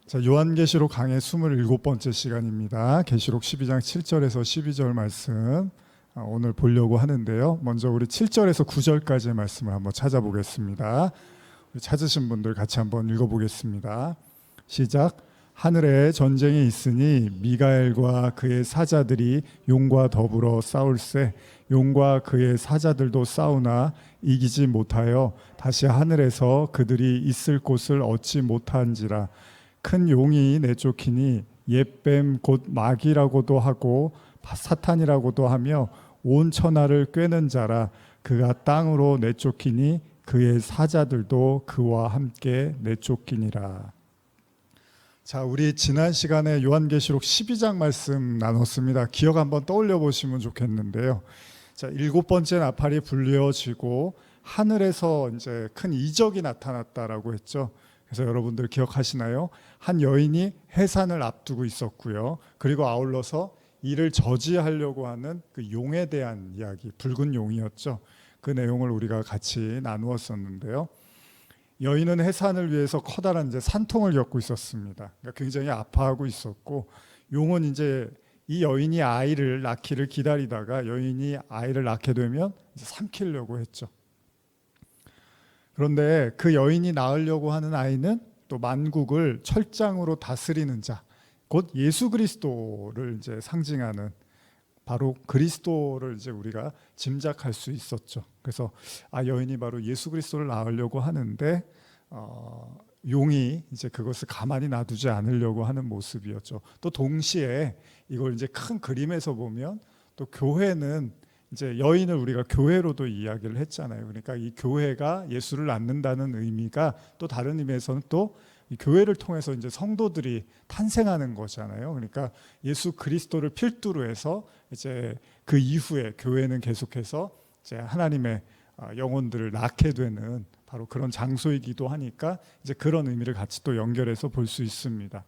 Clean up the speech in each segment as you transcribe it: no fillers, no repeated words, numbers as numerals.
자, 요한계시록 강의 27번째 시간입니다. 계시록 12장 7절에서 12절 말씀 오늘 보려고 하는데요. 먼저 우리 7절에서 9절까지의 말씀을 한번 찾아보겠습니다. 우리 찾으신 분들 같이 한번 읽어보겠습니다. 시작. 하늘에 전쟁이 있으니 미가엘과 그의 사자들이 용과 더불어 싸울세 용과 그의 사자들도 싸우나 이기지 못하여 다시 하늘에서 그들이 있을 곳을 얻지 못한지라. 큰 용이 내쫓기니 옛뱀 곧 마귀라고도 하고 사탄이라고도 하며 온 천하를 꿰는 자라. 그가 땅으로 내쫓기니 그의 사자들도 그와 함께 내쫓기니라. 자, 우리 지난 시간에 요한계시록 12장 말씀 나눴습니다. 기억 한번 떠올려 보시면 좋겠는데요. 자, 7번째 나팔이 불려지고 하늘에서 이제 큰 이적이 나타났다라고 했죠. 그래서 여러분들 기억하시나요? 한 여인이 해산을 앞두고 있었고요. 그리고 아울러서 이를 저지하려고 하는 그 용에 대한 이야기, 붉은 용이었죠. 그 내용을 우리가 같이 나누었었는데요. 여인은 해산을 위해서 커다란 이제 산통을 겪고 있었습니다. 그러니까 굉장히 아파하고 있었고, 용은 이제 이 여인이 아이를 낳기를 기다리다가 여인이 아이를 낳게 되면 이제 삼키려고 했죠. 그런데 그 여인이 낳으려고 하는 아이는 또 만국을 철장으로 다스리는 자, 곧 예수 그리스도를 이제 상징하는 바로 그리스도를 이제 우리가 짐작할 수 있었죠. 그래서 여인이 바로 예수 그리스도를 낳으려고 하는데 용이 이제 그것을 가만히 놔두지 않으려고 하는 모습이었죠. 또 동시에 이걸 이제 큰 그림에서 보면 또 교회는 이제 여인을 우리가 교회로도 이야기를 했잖아요. 그러니까 이 교회가 예수를 낳는다는 의미가 또 다른 의미에서는 또 이 교회를 통해서 이제 성도들이 탄생하는 거잖아요. 그러니까 예수 그리스도를 필두로 해서 이제 그 이후에 교회는 계속해서 이제 하나님의 영혼들을 낳게 되는 바로 그런 장소이기도 하니까 이제 그런 의미를 같이 또 연결해서 볼 수 있습니다.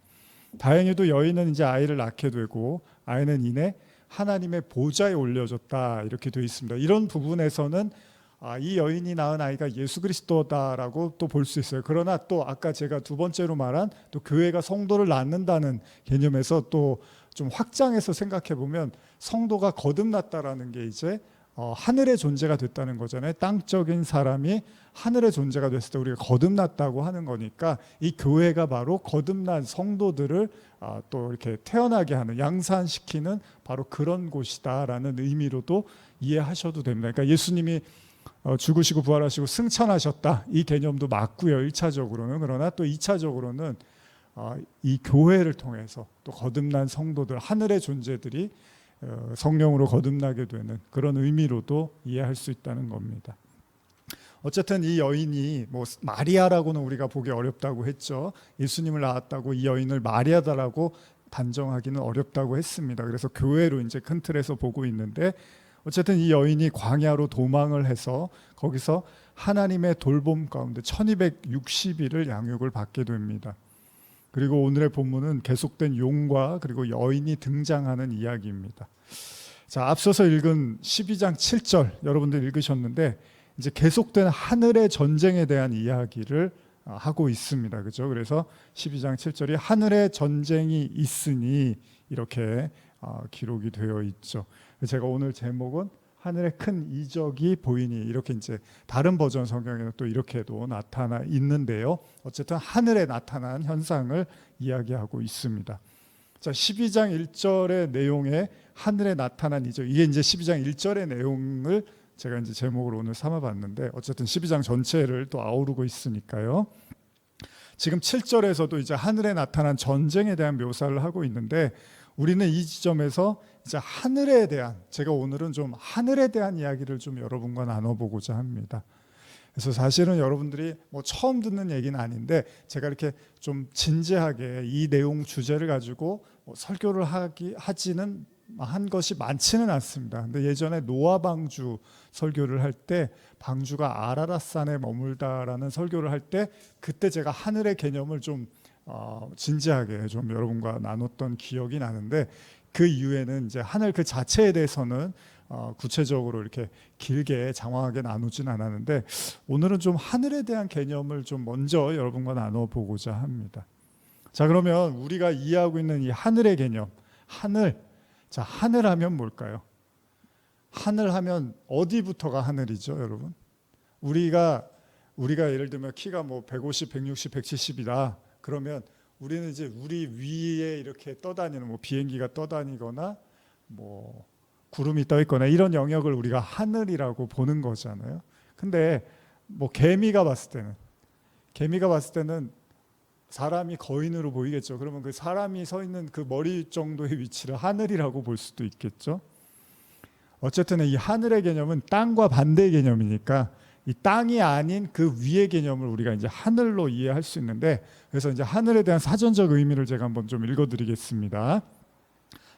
다행히도 여인은 이제 아이를 낳게 되고 아이는 이내 하나님의 보좌에 올려졌다 이렇게 되어 있습니다. 이런 부분에서는 이 여인이 낳은 아이가 예수 그리스도다라고 또 볼 수 있어요. 그러나 또 아까 제가 두 번째로 말한 또 교회가 성도를 낳는다는 개념에서 또 좀 확장해서 생각해 보면 성도가 거듭났다라는 게 이제 하늘의 존재가 됐다는 거잖아요. 땅적인 사람이 하늘의 존재가 됐을 때 우리가 거듭났다고 하는 거니까 이 교회가 바로 거듭난 성도들을 또 이렇게 태어나게 하는, 양산시키는 바로 그런 곳이다라는 의미로도 이해하셔도 됩니다. 그러니까 예수님이 죽으시고 부활하시고 승천하셨다, 이 개념도 맞고요, 1차적으로는. 그러나 또 2차적으로는 이 교회를 통해서 또 거듭난 성도들, 하늘의 존재들이 성령으로 거듭나게 되는 그런 의미로도 이해할 수 있다는 겁니다. 어쨌든 이 여인이 뭐 마리아라고는 우리가 보기 어렵다고 했죠. 예수님을 낳았다고 이 여인을 마리아다라고 단정하기는 어렵다고 했습니다. 그래서 교회로 이제 큰 틀에서 보고 있는데, 어쨌든 이 여인이 광야로 도망을 해서 거기서 하나님의 돌봄 가운데 1260일을 양육을 받게 됩니다. 그리고 오늘의 본문은 계속된 용과 그리고 여인이 등장하는 이야기입니다. 자, 앞서서 읽은 12장 7절 여러분들 읽으셨는데 이제 계속된 하늘의 전쟁에 대한 이야기를 하고 있습니다. 그렇죠? 그래서 12장 7절이 하늘의 전쟁이 있으니 이렇게 기록이 되어 있죠. 제가 오늘 제목은 하늘의 큰 이적이 보이니, 이렇게 이제 다른 버전 성경에는 또 이렇게도 나타나 있는데요. 어쨌든 하늘에 나타난 현상을 이야기하고 있습니다. 자, 12장 1절의 내용에 하늘에 나타난 이적, 이게 이제 12장 1절의 내용을 제가 이제 제목으로 오늘 삼아봤는데, 어쨌든 12장 전체를 또 아우르고 있으니까요. 지금 7절에서도 이제 하늘에 나타난 전쟁에 대한 묘사를 하고 있는데, 우리는 이 지점에서 이제 하늘에 대한, 제가 오늘은 좀 하늘에 대한 이야기를 좀 여러분과 나눠보고자 합니다. 그래서 사실은 여러분들이 뭐 처음 듣는 얘기는 아닌데, 제가 이렇게 좀 진지하게 이 내용 주제를 가지고 설교를 하지는 한 것이 많지는 않습니다. 근데 예전에 노아 방주 설교를 할 때, 방주가 아라랏산에 머물다라는 설교를 할 때, 그때 제가 하늘의 개념을 좀 진지하게 좀 여러분과 나눴던 기억이 나는데, 그 이후에는 이제 하늘 그 자체에 대해서는 구체적으로 이렇게 길게 장황하게 나누진 않았는데, 오늘은 좀 하늘에 대한 개념을 좀 먼저 여러분과 나눠보고자 합니다. 자, 그러면 우리가 이해하고 있는 이 하늘의 개념, 하늘. 자, 하늘 하면 뭘까요? 하늘 하면 어디부터가 하늘이죠, 여러분? 우리가 예를 들면 키가 뭐 150, 160, 170이다. 그러면 우리는 이제 우리 위에 이렇게 떠다니는 뭐 비행기가 떠다니거나 뭐 구름이 떠 있거나 이런 영역을 우리가 하늘이라고 보는 거잖아요. 근데 뭐 개미가 봤을 때는 사람이 거인으로 보이겠죠. 그러면 그 사람이 서 있는 그 머리 정도의 위치를 하늘이라고 볼 수도 있겠죠. 어쨌든 이 하늘의 개념은 땅과 반대의 개념이니까 이 땅이 아닌 그 위의 개념을 우리가 이제 하늘로 이해할 수 있는데, 그래서 이제 하늘에 대한 사전적 의미를 제가 한번 좀 읽어드리겠습니다.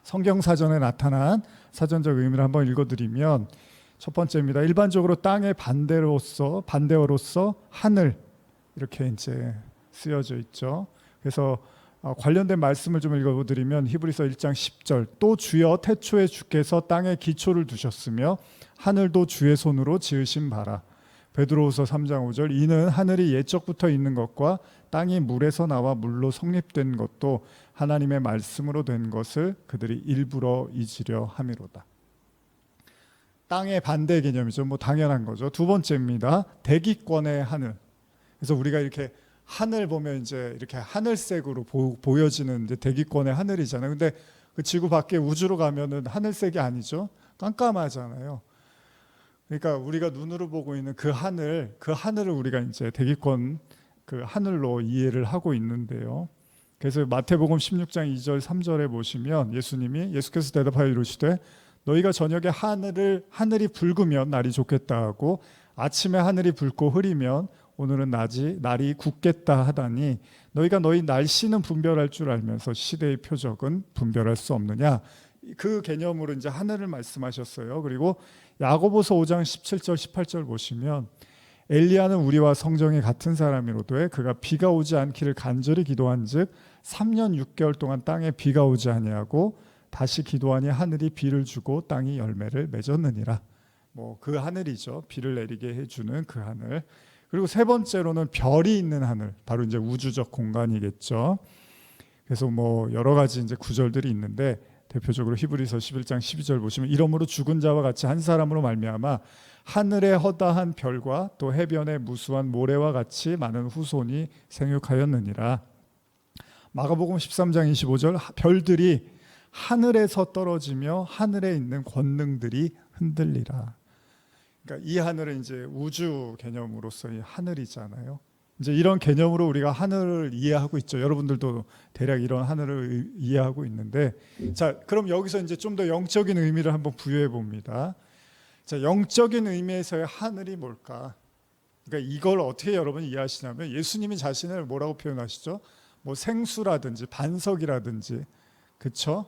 성경 사전에 나타난 사전적 의미를 한번 읽어드리면 첫 번째입니다. 일반적으로 땅의 반대어로서 하늘 이렇게 이제 쓰여져 있죠. 그래서 관련된 말씀을 좀 읽어드리면 히브리서 1장 10절, 또 주여 태초에 주께서 땅에 기초를 두셨으며 하늘도 주의 손으로 지으신 바라. 베드로후서 3장 5절, 이는 하늘이 옛적부터 있는 것과 땅이 물에서 나와 물로 성립된 것도 하나님의 말씀으로 된 것을 그들이 일부러 잊으려 함이로다. 땅의 반대 개념이죠. 뭐 당연한 거죠. 두 번째입니다. 대기권의 하늘. 그래서 우리가 이렇게 하늘 보면 이제 이렇게 하늘색으로 보여지는 이제 대기권의 하늘이잖아요. 근데 그 지구 밖에 우주로 가면은 하늘색이 아니죠. 깜깜하잖아요. 그러니까 우리가 눈으로 보고 있는 그 하늘을 우리가 이제 대기권 그 하늘로 이해를 하고 있는데요. 그래서 마태복음 16장 2절 3절에 보시면 예수께서 대답하여 이르시되 너희가 저녁에 하늘이 붉으면 날이 좋겠다 하고 아침에 하늘이 붉고 흐리면 오늘은 날이 굳겠다 하다니 너희가 너희 날씨는 분별할 줄 알면서 시대의 표적은 분별할 수 없느냐. 그 개념으로 이제 하늘을 말씀하셨어요. 그리고 야고보서 5장 17절 18절 보시면 엘리야는 우리와 성정이 같은 사람이로되 그가 비가 오지 않기를 간절히 기도한즉 3년 6개월 동안 땅에 비가 오지 아니하고 다시 기도하니 하늘이 비를 주고 땅이 열매를 맺었느니라. 뭐 그 하늘이죠. 비를 내리게 해주는 그 하늘. 그리고 세 번째로는 별이 있는 하늘, 바로 이제 우주적 공간이겠죠. 그래서 뭐 여러 가지 이제 구절들이 있는데 대표적으로 히브리서 11장 12절 보시면 이러므로 죽은 자와 같이 한 사람으로 말미암아 하늘의 허다한 별과 또 해변의 무수한 모래와 같이 많은 후손이 생육하였느니라. 마가복음 13장 25절 별들이 하늘에서 떨어지며 하늘에 있는 권능들이 흔들리라. 그러니까 이 하늘은 이제 우주 개념으로서의 하늘이잖아요. 이제 이런 개념으로 우리가 하늘을 이해하고 있죠. 여러분들도 대략 이런 하늘을 이해하고 있는데, 자, 그럼 여기서 이제 좀 더 영적인 의미를 한번 부여해 봅니다. 자, 영적인 의미에서의 하늘이 뭘까? 그러니까 이걸 어떻게 여러분이 이해하시냐면 예수님이 자신을 뭐라고 표현하시죠? 뭐 생수라든지 반석이라든지, 그렇죠?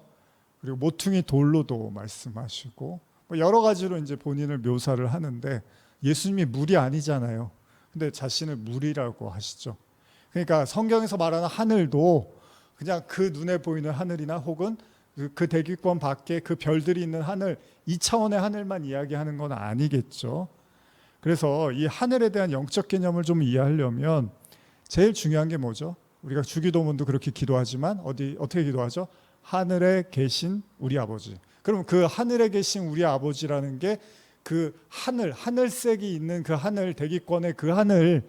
그리고 모퉁이 돌로도 말씀하시고 뭐 여러 가지로 이제 본인을 묘사를 하는데 예수님이 물이 아니잖아요. 근데 자신을 물이라고 하시죠. 그러니까 성경에서 말하는 하늘도 그냥 그 눈에 보이는 하늘이나 혹은 그 대기권 밖에 그 별들이 있는 하늘, 이 차원의 하늘만 이야기하는 건 아니겠죠. 그래서 이 하늘에 대한 영적 개념을 좀 이해하려면 제일 중요한 게 뭐죠? 우리가 주기도문도 그렇게 기도하지만 어떻게 기도하죠? 하늘에 계신 우리 아버지. 그럼 그 하늘에 계신 우리 아버지라는 게 그 하늘색이 있는 그 하늘, 대기권의 그 하늘에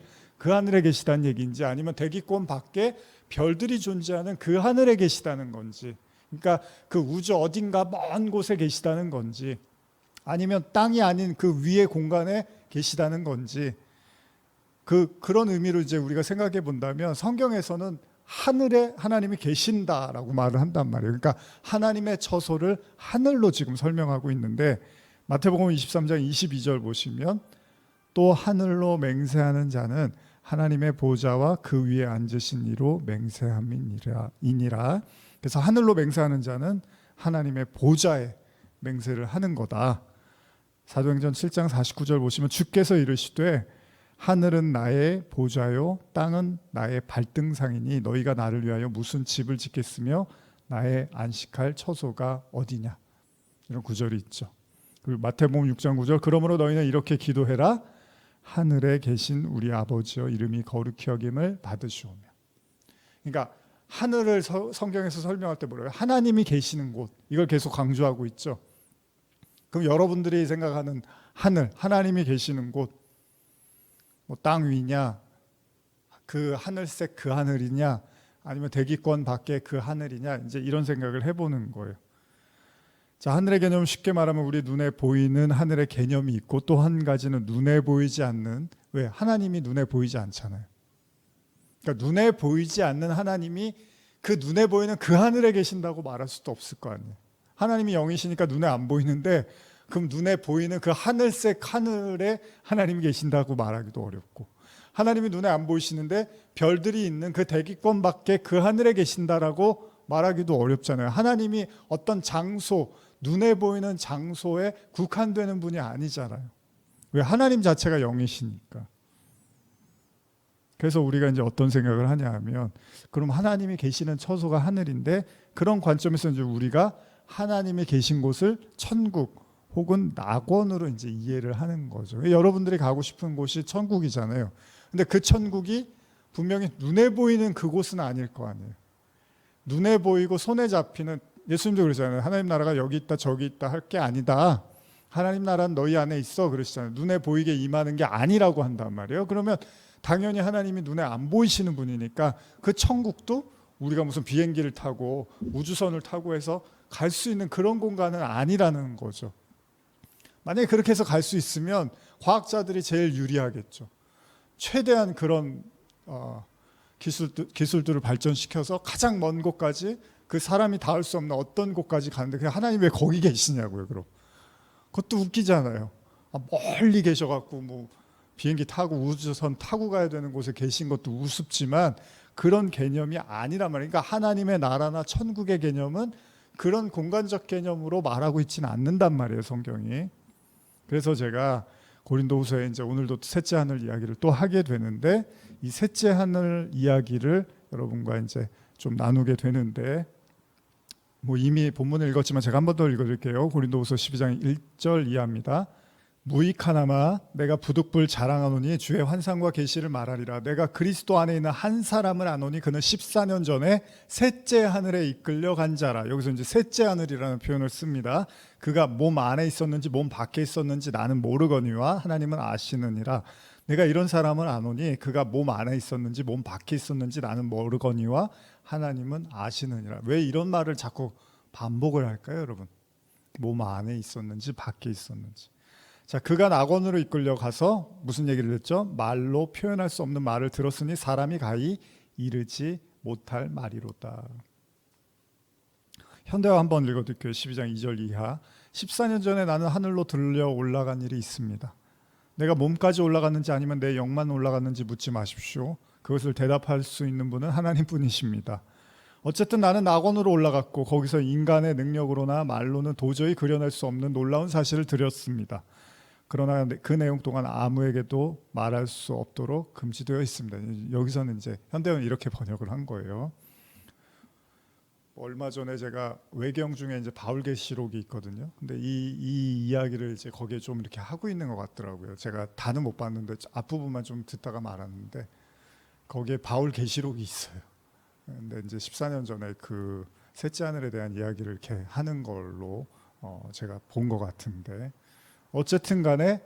계시다는 얘기인지 아니면 대기권 밖에 별들이 존재하는 그 하늘에 계시다는 건지, 그러니까 그 우주 어딘가 먼 곳에 계시다는 건지 아니면 땅이 아닌 그 위의 공간에 계시다는 건지, 그런 의미로 이제 우리가 생각해 본다면 성경에서는 하늘에 하나님이 계신다라고 말을 한단 말이에요. 그러니까 하나님의 처소를 하늘로 지금 설명하고 있는데 마태복음 23장 22절 보시면 또 하늘로 맹세하는 자는 하나님의 보좌와 그 위에 앉으신 이로 맹세함이니라. 그래서 하늘로 맹세하는 자는 하나님의 보좌에 맹세를 하는 거다. 사도행전 7장 49절 보시면 주께서 이르시되 하늘은 나의 보좌요 땅은 나의 발등상이니 너희가 나를 위하여 무슨 집을 짓겠으며 나의 안식할 처소가 어디냐, 이런 구절이 있죠. 그리고 마태복음 6장 9절 그러므로 너희는 이렇게 기도해라. 하늘에 계신 우리 아버지여 이름이 거룩히 여김을 받으시오며. 그러니까 하늘을 성경에서 설명할 때 뭐래요? 하나님이 계시는 곳. 이걸 계속 강조하고 있죠. 그럼 여러분들이 생각하는 하늘, 하나님이 계시는 곳, 뭐 땅 위냐, 그 하늘색 그 하늘이냐, 아니면 대기권 밖에 그 하늘이냐, 이제 이런 생각을 해보는 거예요. 자, 하늘의 개념을 쉽게 말하면 우리 눈에 보이는 하늘의 개념이 있고, 또 한 가지는 눈에 보이지 않는, 왜? 하나님이 눈에 보이지 않잖아요. 그러니까 눈에 보이지 않는 하나님이 그 눈에 보이는 그 하늘에 계신다고 말할 수도 없을 거 아니에요. 하나님이 영이시니까 눈에 안 보이는데, 그럼 눈에 보이는 그 하늘색 하늘에 하나님이 계신다고 말하기도 어렵고, 하나님이 눈에 안 보이시는데 별들이 있는 그 대기권 밖에 그 하늘에 계신다라고 말하기도 어렵잖아요. 하나님이 어떤 장소, 눈에 보이는 장소에 국한되는 분이 아니잖아요. 왜? 하나님 자체가 영이시니까. 그래서 우리가 이제 어떤 생각을 하냐 하면, 그럼 하나님이 계시는 처소가 하늘인데, 그런 관점에서 이제 우리가 하나님이 계신 곳을 천국 혹은 낙원으로 이제 이해를 하는 거죠. 여러분들이 가고 싶은 곳이 천국이잖아요. 근데 그 천국이 분명히 눈에 보이는 그곳은 아닐 거 아니에요. 눈에 보이고 손에 잡히는, 예수님도 그러잖아요. 하나님 나라가 여기 있다 저기 있다 할 게 아니다. 하나님 나라는 너희 안에 있어 그러시잖아요. 눈에 보이게 임하는 게 아니라고 한단 말이에요. 그러면 당연히 하나님이 눈에 안 보이시는 분이니까 그 천국도 우리가 무슨 비행기를 타고 우주선을 타고 해서 갈 수 있는 그런 공간은 아니라는 거죠. 만약에 그렇게 해서 갈 수 있으면 과학자들이 제일 유리하겠죠. 최대한 그런 기술들을 발전시켜서 가장 먼 곳까지, 그 사람이 닿을 수 없는 어떤 곳까지 가는데, 그냥 하나님 왜 거기 계시냐고요. 그럼 그것도 웃기잖아요. 멀리 계셔갖고 뭐 비행기 타고 우주선 타고 가야 되는 곳에 계신 것도 우습지만 그런 개념이 아니란 말이에요. 그러니까 하나님의 나라나 천국의 개념은 그런 공간적 개념으로 말하고 있지는 않는단 말이에요, 성경이. 그래서 제가 고린도후서에 이제 오늘도 셋째 하늘 이야기를 또 하게 되는데, 이 셋째 하늘 이야기를 여러분과 이제 좀 나누게 되는데, 뭐 이미 본문을 읽었지만 제가 한 번 더 읽어드릴게요. 고린도후서 12장 1절 이하입니다. 무익하나마 내가 부득불 자랑하노니 주의 환상과 계시를 말하리라. 내가 그리스도 안에 있는 한 사람을 아노니 그는 14년 전에 셋째 하늘에 이끌려 간 자라. 여기서 이제 셋째 하늘이라는 표현을 씁니다. 그가 몸 안에 있었는지 몸 밖에 있었는지 나는 모르거니와 하나님은 아시느니라. 내가 이런 사람을 아노니 그가 몸 안에 있었는지 몸 밖에 있었는지 나는 모르거니와 하나님은 아시느니라. 왜 이런 말을 자꾸 반복을 할까요, 여러분? 몸 안에 있었는지 밖에 있었는지. 자, 그가 낙원으로 이끌려 가서 무슨 얘기를 했죠? 말로 표현할 수 없는 말을 들었으니 사람이 가히 이르지 못할 말이로다. 현대화 한번 읽어드릴게요. 12장 2절 이하. 14년 전에 나는 하늘로 들려 올라간 일이 있습니다. 내가 몸까지 올라갔는지 아니면 내 영만 올라갔는지 묻지 마십시오. 그것을 대답할 수 있는 분은 하나님뿐이십니다. 어쨌든 나는 낙원으로 올라갔고 거기서 인간의 능력으로나 말로는 도저히 그려낼 수 없는 놀라운 사실을 들었습니다. 그러나 그 내용 동안 아무에게도 말할 수 없도록 금지되어 있습니다. 여기서는 이제 현대어는 이렇게 번역을 한 거예요. 얼마 전에 제가 외경 중에 이제 바울계시록이 있거든요. 근데 이 이야기를 이제 거기에 좀 이렇게 하고 있는 것 같더라고요. 제가 다는 못 봤는데 앞부분만 좀 듣다가 말았는데 거기에 바울계시록이 있어요. 근데 이제 14년 전에 그 셋째 하늘에 대한 이야기를 이렇게 하는 걸로 제가 본 것 같은데, 어쨌든 간에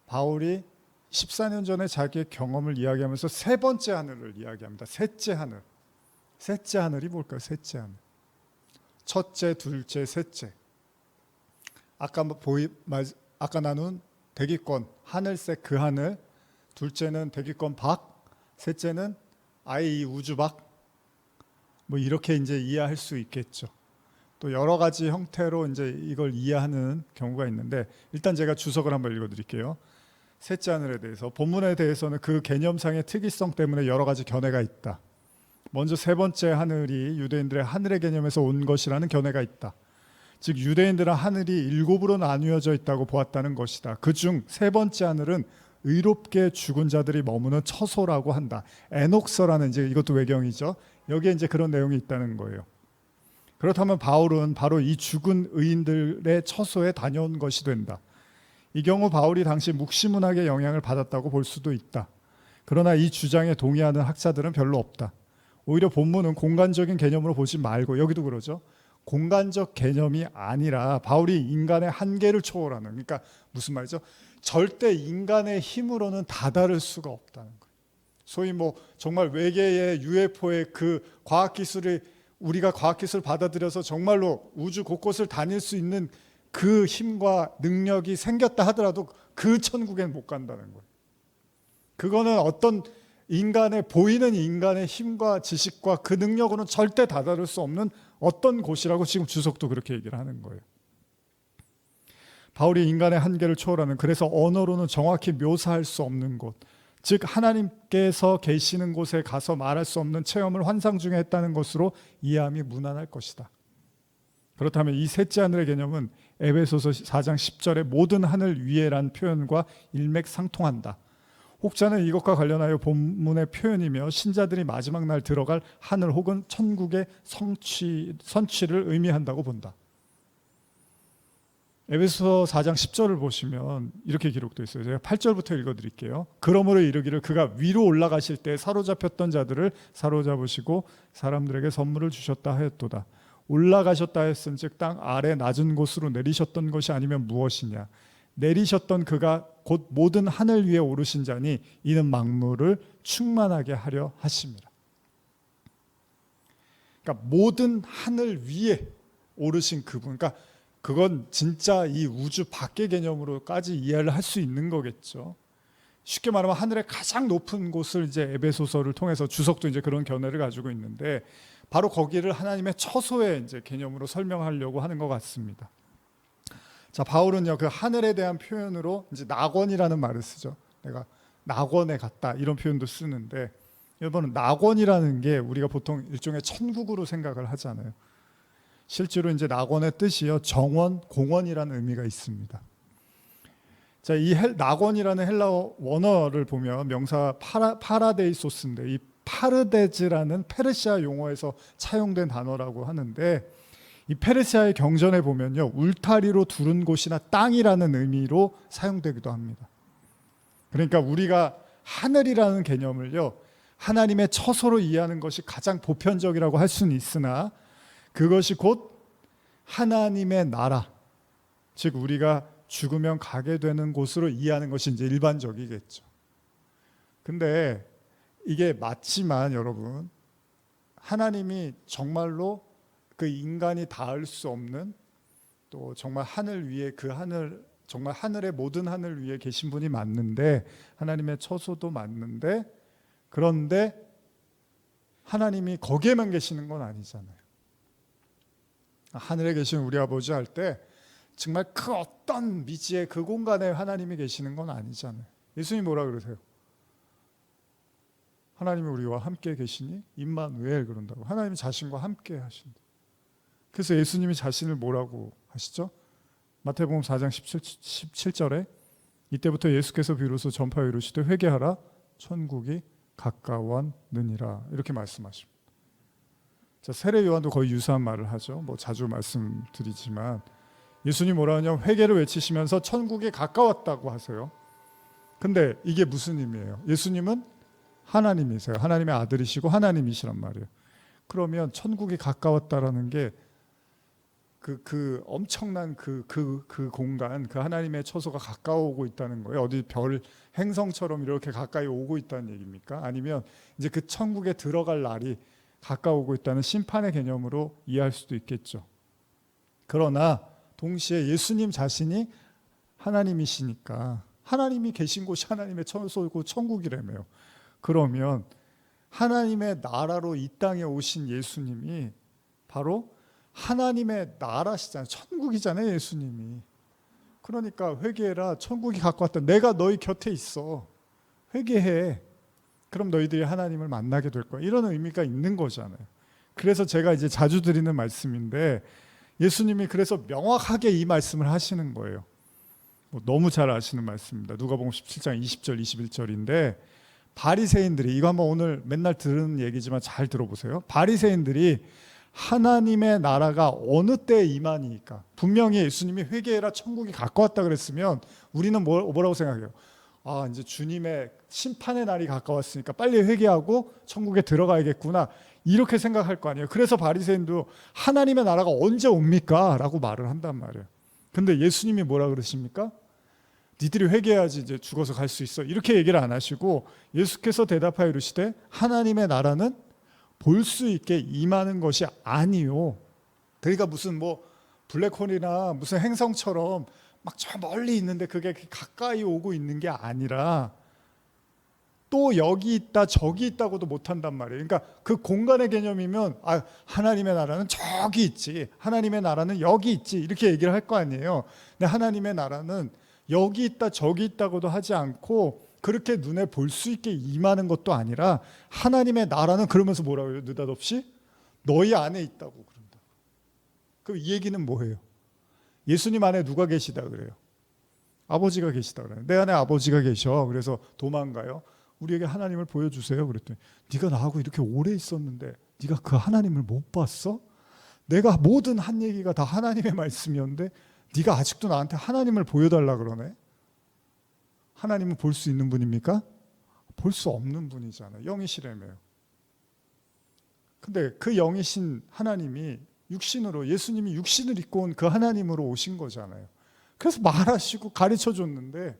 바울이 14년 전에 자기의 경험을 이야기하면서 세 번째 하늘을 이야기합니다. 셋째 하늘. 셋째 하늘이 뭘까요? 셋째 하늘. 첫째, 둘째, 셋째. 아까 나눈 대기권, 하늘색 그 하늘. 둘째는 대기권 밖. 셋째는 아예 이 우주 밖. 뭐 이렇게 이제 이해할 수 있겠죠. 또 여러 가지 형태로 이제 이걸 이해하는 경우가 있는데, 일단 제가 주석을 한번 읽어드릴게요. 셋째 하늘에 대해서, 본문에 대해서는 그 개념상의 특이성 때문에 여러 가지 견해가 있다. 먼저 세 번째 하늘이 유대인들의 하늘의 개념에서 온 것이라는 견해가 있다. 즉 유대인들은 하늘이 7으로 나뉘어져 있다고 보았다는 것이다. 그중 세 번째 하늘은 의롭게 죽은 자들이 머무는 처소라고 한다. 에녹서라는, 이제 이것도 외경이죠. 여기에 이제 그런 내용이 있다는 거예요. 그렇다면 바울은 바로 이 죽은 의인들의 처소에 다녀온 것이 된다. 이 경우 바울이 당시 묵시문학의 영향을 받았다고 볼 수도 있다. 그러나 이 주장에 동의하는 학자들은 별로 없다. 오히려 본문은 공간적인 개념으로 보지 말고, 여기도 그러죠. 공간적 개념이 아니라 바울이 인간의 한계를 초월하는, 그러니까 무슨 말이죠? 절대 인간의 힘으로는 다다를 수가 없다는 거예요. 소위 뭐 정말 외계의 UFO의 그 과학기술이, 우리가 과학기술을 받아들여서 정말로 우주 곳곳을 다닐 수 있는 그 힘과 능력이 생겼다 하더라도 그 천국엔 못 간다는 거예요. 그거는 어떤 인간의, 보이는 인간의 힘과 지식과 그 능력으로는 절대 다다를 수 없는 어떤 곳이라고 지금 주석도 그렇게 얘기를 하는 거예요. 바울이 인간의 한계를 초월하는, 그래서 언어로는 정확히 묘사할 수 없는 곳, 즉 하나님께서 계시는 곳에 가서 말할 수 없는 체험을 환상 중에 했다는 것으로 이해함이 무난할 것이다. 그렇다면 이 셋째 하늘의 개념은 에베소서 4장 10절의 모든 하늘 위에란 표현과 일맥상통한다. 혹자는 이것과 관련하여 본문의 표현이며 신자들이 마지막 날 들어갈 하늘 혹은 천국의 선취를 의미한다고 본다. 에베소서 4장 10절을 보시면 이렇게 기록되어 있어요. 제가 8절부터 읽어드릴게요. 그러므로 이르기를 그가 위로 올라가실 때 사로잡혔던 자들을 사로잡으시고 사람들에게 선물을 주셨다 하였도다. 올라가셨다 했은즉 땅 아래 낮은 곳으로 내리셨던 것이 아니면 무엇이냐. 내리셨던 그가 곧 모든 하늘 위에 오르신 자니 이는 만물을 충만하게 하려 하심이라. 그러니까 모든 하늘 위에 오르신 그분, 그러니까 그건 진짜 이 우주 밖의 개념으로까지 이해를 할 수 있는 거겠죠. 쉽게 말하면 하늘의 가장 높은 곳을 이제 에베소서를 통해서 주석도 이제 그런 견해를 가지고 있는데, 바로 거기를 하나님의 처소의 이제 개념으로 설명하려고 하는 것 같습니다. 자, 바울은요 그 하늘에 대한 표현으로 이제 낙원이라는 말을 쓰죠. 내가 낙원에 갔다 이런 표현도 쓰는데, 여러분 낙원이라는 게 우리가 보통 일종의 천국으로 생각을 하잖아요. 실제로 이제 낙원의 뜻이요 정원, 공원이라는 의미가 있습니다. 자, 이 낙원이라는 헬라어 원어를 보면 명사 파라데이소스인데, 이 파르데즈라는 페르시아 용어에서 차용된 단어라고 하는데, 이 페르시아의 경전에 보면요 울타리로 두른 곳이나 땅이라는 의미로 사용되기도 합니다. 그러니까 우리가 하늘이라는 개념을요 하나님의 처소로 이해하는 것이 가장 보편적이라고 할 수는 있으나, 그것이 곧 하나님의 나라, 즉 우리가 죽으면 가게 되는 곳으로 이해하는 것이 이제 일반적이겠죠. 근데 이게 맞지만 여러분, 하나님이 정말로 그 인간이 닿을 수 없는, 또 정말 하늘 위에 그 하늘, 정말 하늘의 모든 하늘 위에 계신 분이 맞는데, 하나님의 처소도 맞는데, 그런데 하나님이 거기에만 계시는 건 아니잖아요. 하늘에 계신 우리 아버지 할 때 정말 그 어떤 미지의 그 공간에 하나님이 계시는 건 아니잖아요. 예수님 뭐라 그러세요? 하나님이 우리와 함께 계시니 임마누엘 그런다고. 하나님 자신과 함께 하신다. 그래서 예수님이 자신을 뭐라고 하시죠? 마태복음 4장 17절에 이때부터 예수께서 비로소 전파하여 이르시되 회개하라 천국이 가까웠느니라 이렇게 말씀하십니다. 자, 세례 요한도 거의 유사한 말을 하죠. 뭐 자주 말씀드리지만 예수님 뭐라 하냐면 회개를 외치시면서 천국이 가까웠다고 하세요. 근데 이게 무슨 의미예요? 예수님은 하나님이세요. 하나님의 아들이시고 하나님이시란 말이에요. 그러면 천국이 가까웠다라는 게 그 엄청난 그 공간, 그 하나님의 처소가 가까워오고 있다는 거예요. 어디 별 행성처럼 이렇게 가까이 오고 있다는 얘기입니까? 아니면 이제 그 천국에 들어갈 날이 가까워오고 있다는 심판의 개념으로 이해할 수도 있겠죠. 그러나 동시에 예수님 자신이 하나님이시니까, 하나님이 계신 곳이 하나님의 처소이고 천국이라며요. 그러면 하나님의 나라로 이 땅에 오신 예수님이 바로 하나님의 나라시잖아요. 천국이잖아요, 예수님이. 그러니까 회개해라, 천국이 가까웠다. 내가 너희 곁에 있어. 회개해. 그럼 너희들이 하나님을 만나게 될 거야. 이런 의미가 있는 거잖아요. 그래서 제가 이제 자주 드리는 말씀인데, 예수님이 그래서 명확하게 이 말씀을 하시는 거예요. 너무 잘 아시는 말씀입니다. 누가복음 17장 20절 21절인데, 바리새인들이, 이거 한번 오늘 맨날 들은 얘기지만 잘 들어보세요. 바리새인들이 하나님의 나라가 어느 때에 임하니까, 분명히 예수님이 회개해라 천국이 가까웠다 그랬으면 우리는 뭐라고 생각해요? 아, 이제 주님의 심판의 날이 가까웠으니까 빨리 회개하고 천국에 들어가야겠구나, 이렇게 생각할 거 아니에요. 그래서 바리새인도 하나님의 나라가 언제 옵니까? 라고 말을 한단 말이에요. 근데 예수님이 뭐라 그러십니까? 니들이 회개해야지 이제 죽어서 갈 수 있어. 이렇게 얘기를 안 하시고 예수께서 대답하여 이르시되 하나님의 나라는 볼 수 있게 임하는 것이 아니요. 그러니까 무슨 뭐 블랙홀이나 무슨 행성처럼 막 저 멀리 있는데 그게 가까이 오고 있는 게 아니라 또 여기 있다 저기 있다고도 못한단 말이에요. 그러니까 그 공간의 개념이면 하나님의 나라는 저기 있지, 하나님의 나라는 여기 있지, 이렇게 얘기를 할 거 아니에요. 근데 하나님의 나라는 여기 있다 저기 있다고도 하지 않고 그렇게 눈에 볼 수 있게 임하는 것도 아니라 하나님의 나라는 그러면서 뭐라고 해요? 느닷없이 너희 안에 있다고 그런다. 그럼 이 얘기는 뭐예요? 예수님 안에 누가 계시다 그래요? 아버지가 계시다 그래요. 내 안에 아버지가 계셔. 그래서 도망가요. 우리에게 하나님을 보여주세요. 그랬더니 네가 나하고 이렇게 오래 있었는데 네가 그 하나님을 못 봤어? 내가 모든 한 얘기가 다 하나님의 말씀이었는데 네가 아직도 나한테 하나님을 보여달라 그러네. 하나님은 볼 수 있는 분입니까? 볼 수 없는 분이잖아요. 영이시라며요. 근데 그 영이신 하나님이 육신으로, 예수님이 육신을 입고 온 그 하나님으로 오신 거잖아요. 그래서 말하시고 가르쳐 줬는데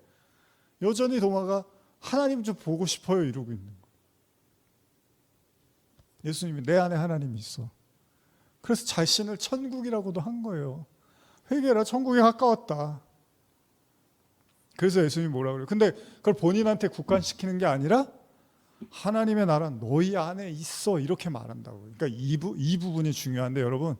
여전히 도마가 하나님 좀 보고 싶어요 이러고 있는 거예요. 예수님이 내 안에 하나님이 있어. 그래서 자신을 천국이라고도 한 거예요. 회개라, 천국이 가까웠다. 그래서 예수님이 뭐라고 그래요? 근데 그걸 본인한테 국한시키는 게 아니라 하나님의 나라는 너희 안에 있어 이렇게 말한다고. 그러니까 이 부분이 중요한데 여러분,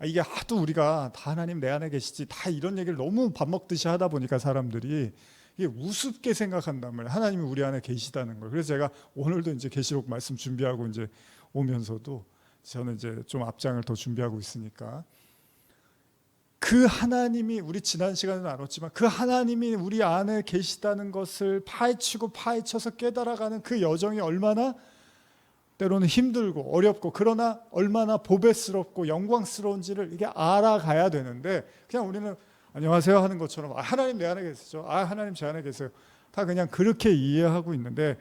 이게 하도 우리가 다 하나님 내 안에 계시지 다 이런 얘기를 너무 밥 먹듯이 하다 보니까 사람들이 이게 우습게 생각한단 말이에요. 하나님이 우리 안에 계시다는 걸. 그래서 제가 오늘도 이제 계시록 말씀 준비하고 이제 오면서도 저는 이제 좀 앞장을 더 준비하고 있으니까 그 하나님이, 우리 지난 시간에 나눴지만 그 하나님이 우리 안에 계시다는 것을 파헤치고 파헤쳐서 깨달아가는 그 여정이 얼마나 때로는 힘들고 어렵고 그러나 얼마나 보배스럽고 영광스러운지를 이게 알아가야 되는데 그냥 우리는 안녕하세요 하는 것처럼 하나님 내 안에 계시죠, 하나님 제 안에 계세요, 다 그냥 그렇게 이해하고 있는데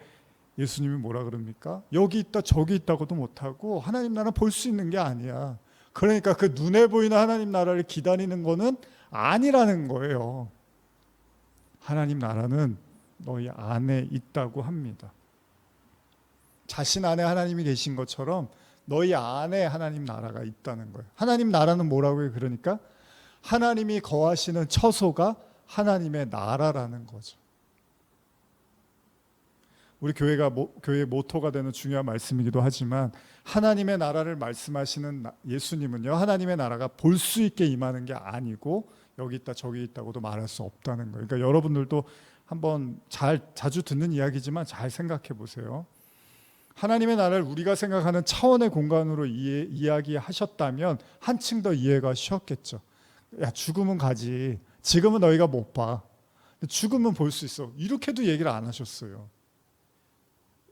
예수님이 뭐라 그럽니까? 여기 있다 저기 있다고도 못하고 하나님 나라 볼 수 있는 게 아니야. 그러니까 그 눈에 보이는 하나님 나라를 기다리는 거는 아니라는 거예요. 하나님 나라는 너희 안에 있다고 합니다. 자신 안에 하나님이 계신 것처럼 너희 안에 하나님 나라가 있다는 거예요. 하나님 나라는 뭐라고요? 그러니까 하나님이 거하시는 처소가 하나님의 나라라는 거죠. 우리 교회의 모토가 되는 중요한 말씀이기도 하지만 하나님의 나라를 말씀하시는 예수님은요, 하나님의 나라가 볼 수 있게 임하는 게 아니고 여기 있다 저기 있다고도 말할 수 없다는 거예요. 그러니까 여러분들도 한번 자주 듣는 이야기지만 잘 생각해 보세요. 하나님의 나라를 우리가 생각하는 차원의 공간으로 이야기하셨다면 한층 더 이해가 쉬웠겠죠. 야, 죽으면 가지. 지금은 너희가 못 봐. 죽으면 볼 수 있어. 이렇게도 얘기를 안 하셨어요.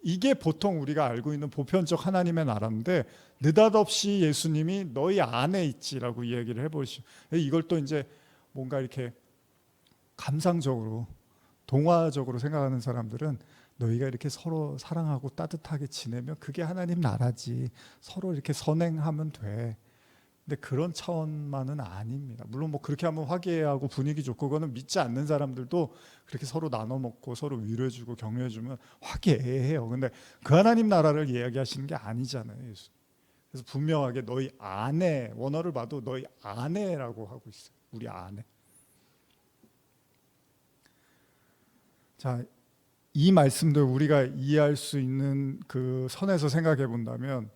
이게 보통 우리가 알고 있는 보편적 하나님의 나라인데 느닷없이 예수님이 너희 안에 있지라고 이야기를 해보시죠. 이걸 또 이제 뭔가 이렇게 감상적으로 동화적으로 생각하는 사람들은 너희가 이렇게 서로 사랑하고 따뜻하게 지내면 그게 하나님 나라지, 서로 이렇게 선행하면 돼. 근데 그런 차원만은 아닙니다. 물론 뭐 그렇게 하면 화기애애하고 분위기 좋고 그거는 믿지 않는 사람들도 그렇게 서로 나눠 먹고 서로 위로해주고 격려해주면 화기애애해요. 근데 그 하나님 나라를 이야기하시는 게 아니잖아요, 예수. 그래서 분명하게 너희 안에, 원어를 봐도 너희 안에라고 하고 있어요. 우리 안에. 자, 이 말씀들 우리가 이해할 수 있는 그 선에서 생각해 본다면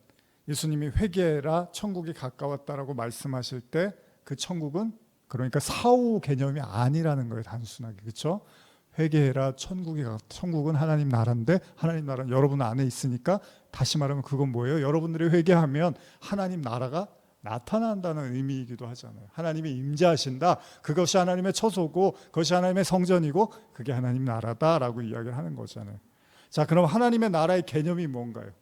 예수님이 회개라 천국이 가까웠다라고 말씀하실 때 그 천국은 그러니까 사후 개념이 아니라는 거예요. 단순하게. 그렇죠? 회개해라 천국은 하나님 나라인데 하나님 나라는 여러분 안에 있으니까 다시 말하면 그건 뭐예요? 여러분들이 회개하면 하나님 나라가 나타난다는 의미이기도 하잖아요. 하나님이 임재하신다. 그것이 하나님의 처소고 그것이 하나님의 성전이고 그게 하나님 나라다라고 이야기를 하는 거잖아요. 자, 그럼 하나님의 나라의 개념이 뭔가요?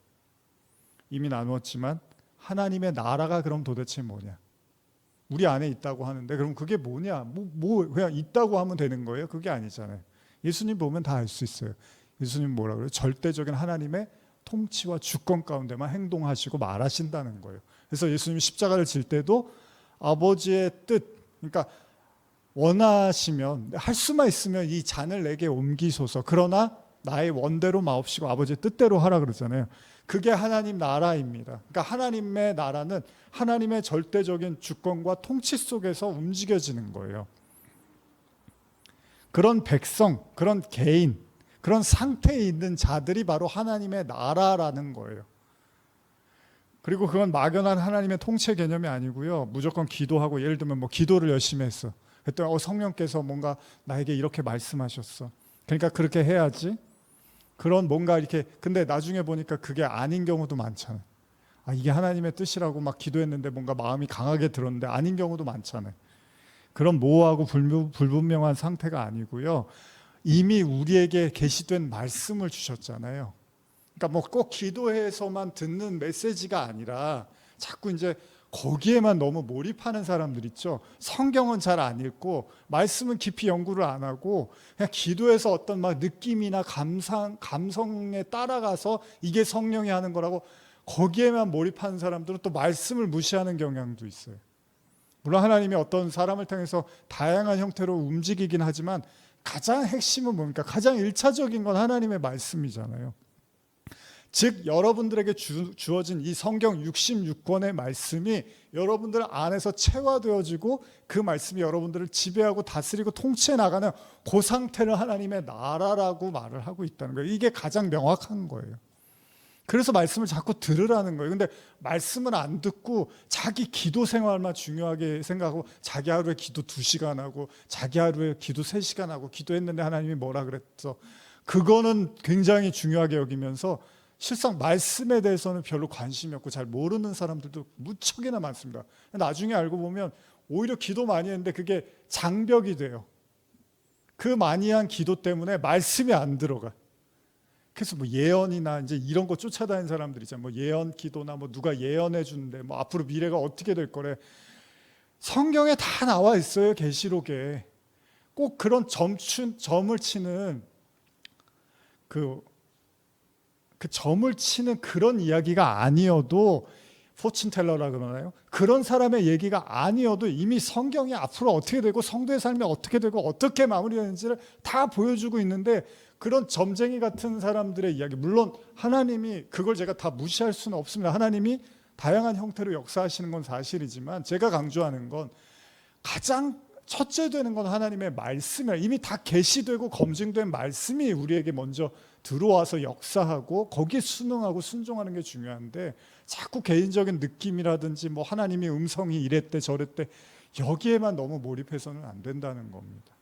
이미 나누었지만 하나님의 나라가 그럼 도대체 뭐냐? 우리 안에 있다고 하는데 그럼 그게 뭐냐? 그냥 있다고 하면 되는 거예요? 그게 아니잖아요. 예수님 보면 다 알 수 있어요. 예수님 뭐라 그래요? 절대적인 하나님의 통치와 주권 가운데만 행동하시고 말하신다는 거예요. 그래서 예수님이 십자가를 질 때도 아버지의 뜻, 그러니까 원하시면 할 수만 있으면 이 잔을 내게 옮기소서. 그러나 나의 원대로 마옵시고 아버지의 뜻대로 하라 그러잖아요. 그게 하나님 나라입니다. 그러니까 하나님의 나라는 하나님의 절대적인 주권과 통치 속에서 움직여지는 거예요. 그런 백성, 그런 개인, 그런 상태에 있는 자들이 바로 하나님의 나라라는 거예요. 그리고 그건 막연한 하나님의 통치 개념이 아니고요. 무조건 기도하고, 예를 들면 뭐 기도를 열심히 했어. 그랬더니 성령께서 뭔가 나에게 이렇게 말씀하셨어. 그러니까 그렇게 해야지. 그런 뭔가 이렇게, 근데 나중에 보니까 그게 아닌 경우도 많잖아요. 이게 하나님의 뜻이라고 막 기도했는데 뭔가 마음이 강하게 들었는데 아닌 경우도 많잖아요. 그런 모호하고 불분명한 상태가 아니고요. 이미 우리에게 계시된 말씀을 주셨잖아요. 그러니까 뭐 꼭 기도해서만 듣는 메시지가 아니라 자꾸 이제 거기에만 너무 몰입하는 사람들 있죠. 성경은 잘 안 읽고 말씀은 깊이 연구를 안 하고 그냥 기도해서 어떤 막 느낌이나 감성에 따라가서 이게 성령이 하는 거라고 거기에만 몰입하는 사람들은 또 말씀을 무시하는 경향도 있어요. 물론 하나님이 어떤 사람을 통해서 다양한 형태로 움직이긴 하지만 가장 핵심은 뭡니까? 가장 1차적인 건 하나님의 말씀이잖아요. 즉 여러분들에게 주어진 이 성경 66권의 말씀이 여러분들 안에서 체화되어지고 그 말씀이 여러분들을 지배하고 다스리고 통치해 나가는 그 상태를 하나님의 나라라고 말을 하고 있다는 거예요. 이게 가장 명확한 거예요. 그래서 말씀을 자꾸 들으라는 거예요. 근데 말씀을 안 듣고 자기 기도 생활만 중요하게 생각하고 자기 하루에 기도 2시간 하고 자기 하루에 기도 3시간 하고 기도했는데 하나님이 뭐라 그랬어. 그거는 굉장히 중요하게 여기면서 실상 말씀에 대해서는 별로 관심이 없고 잘 모르는 사람들도 무척이나 많습니다. 나중에 알고 보면 오히려 기도 많이 했는데 그게 장벽이 돼요. 그 많이 한 기도 때문에 말씀이 안 들어가. 그래서 뭐 예언이나 이제 이런 거 쫓아다니는 사람들 있잖아요. 뭐 예언 기도나 뭐 누가 예언해 주는데 뭐 앞으로 미래가 어떻게 될 거래. 성경에 다 나와 있어요. 계시록에. 꼭 그런 점을 치는 그 점을 치는 그런 이야기가 아니어도 포춘텔러라 그러나요? 그런 사람의 얘기가 아니어도 이미 성경이 앞으로 어떻게 되고 성도의 삶이 어떻게 되고 어떻게 마무리되는지를 다 보여주고 있는데 그런 점쟁이 같은 사람들의 이야기, 물론 하나님이 그걸 제가 다 무시할 수는 없습니다. 하나님이 다양한 형태로 역사하시는 건 사실이지만 제가 강조하는 건 가장 첫째 되는 건 하나님의 말씀이에요. 이미 다 계시되고 검증된 말씀이 우리에게 먼저 들어와서 역사하고 거기에 순응하고 순종하는 게 중요한데 자꾸 개인적인 느낌이라든지 뭐 하나님의 음성이 이랬대 저랬대 여기에만 너무 몰입해서는 안 된다는 겁니다.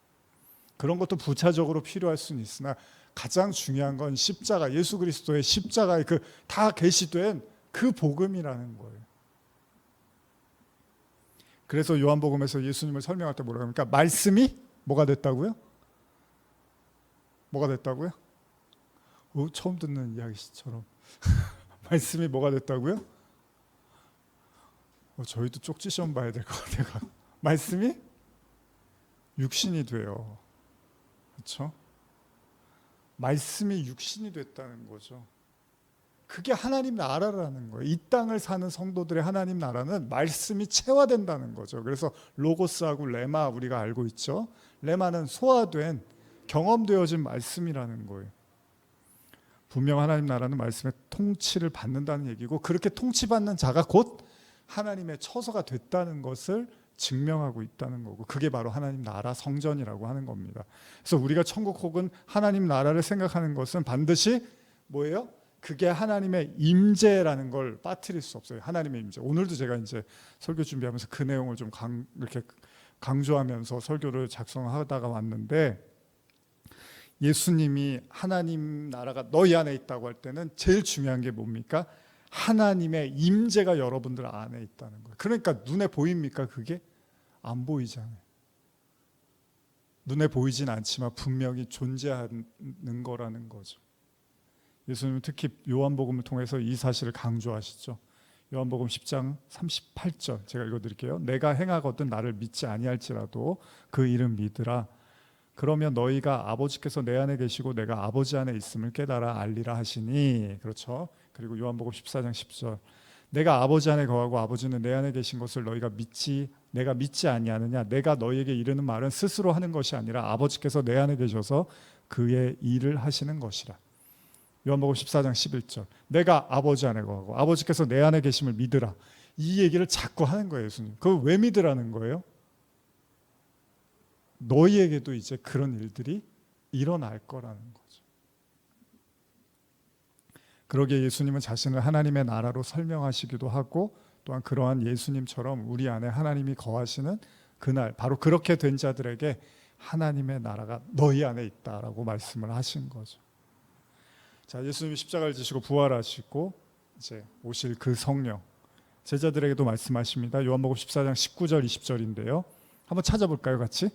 그런 것도 부차적으로 필요할 수는 있으나 가장 중요한 건 십자가, 예수 그리스도의 십자가의 그 다 계시된 그 복음이라는 거예요. 그래서 요한복음에서 예수님을 설명할 때 뭐라고 합니까? 말씀이 뭐가 됐다고요? 뭐가 됐다고요? 처음 듣는 이야기처럼 말씀이 뭐가 됐다고요? 저희도 쪽지 시험 봐야 될 것 같아요. 말씀이 육신이 돼요. 그렇죠? 말씀이 육신이 됐다는 거죠. 그게 하나님 나라라는 거예요. 이 땅을 사는 성도들의 하나님 나라는 말씀이 체화된다는 거죠. 그래서 로고스하고 레마 우리가 알고 있죠. 레마는 소화된 경험되어진 말씀이라는 거예요. 분명 하나님 나라는 말씀의 통치를 받는다는 얘기고 그렇게 통치받는 자가 곧 하나님의 처소가 됐다는 것을 증명하고 있다는 거고 그게 바로 하나님 나라 성전이라고 하는 겁니다. 그래서 우리가 천국 혹은 하나님 나라를 생각하는 것은 반드시 뭐예요? 그게 하나님의 임재라는 걸 빠뜨릴 수 없어요. 하나님의 임재. 오늘도 제가 이제 설교 준비하면서 그 내용을 좀 이렇게 강조하면서 설교를 작성하다가 왔는데 예수님이 하나님 나라가 너희 안에 있다고 할 때는 제일 중요한 게 뭡니까? 하나님의 임재가 여러분들 안에 있다는 거예요. 그러니까 눈에 보입니까? 그게 안 보이잖아요. 눈에 보이진 않지만 분명히 존재하는 거라는 거죠. 예수님은 특히 요한복음을 통해서 이 사실을 강조하시죠. 요한복음 10장 38절 제가 읽어드릴게요. 내가 행하거든 나를 믿지 아니할지라도 그 이름 믿으라. 그러면 너희가 아버지께서 내 안에 계시고 내가 아버지 안에 있음을 깨달아 알리라 하시니. 그렇죠. 그리고 요한복음 14장 10절 내가 아버지 안에 거하고 아버지는 내 안에 계신 것을 내가 믿지 아니하느냐. 내가 너희에게 이르는 말은 스스로 하는 것이 아니라 아버지께서 내 안에 계셔서 그의 일을 하시는 것이라. 요한복음 14장 11절 내가 아버지 안에 거하고 아버지께서 내 안에 계심을 믿으라. 이 얘기를 자꾸 하는 거예요. 예수님. 그걸 왜 믿으라는 거예요? 너희에게도 이제 그런 일들이 일어날 거라는 거죠. 그러기에 예수님은 자신을 하나님의 나라로 설명하시기도 하고 또한 그러한 예수님처럼 우리 안에 하나님이 거하시는 그날 바로 그렇게 된 자들에게 하나님의 나라가 너희 안에 있다라고 말씀을 하신 거죠. 자, 예수님이 십자가를 지시고 부활하시고 이제 오실 그 성령 제자들에게도 말씀하십니다. 요한복음 14장 19절 20절인데요. 한번 찾아볼까요, 같이?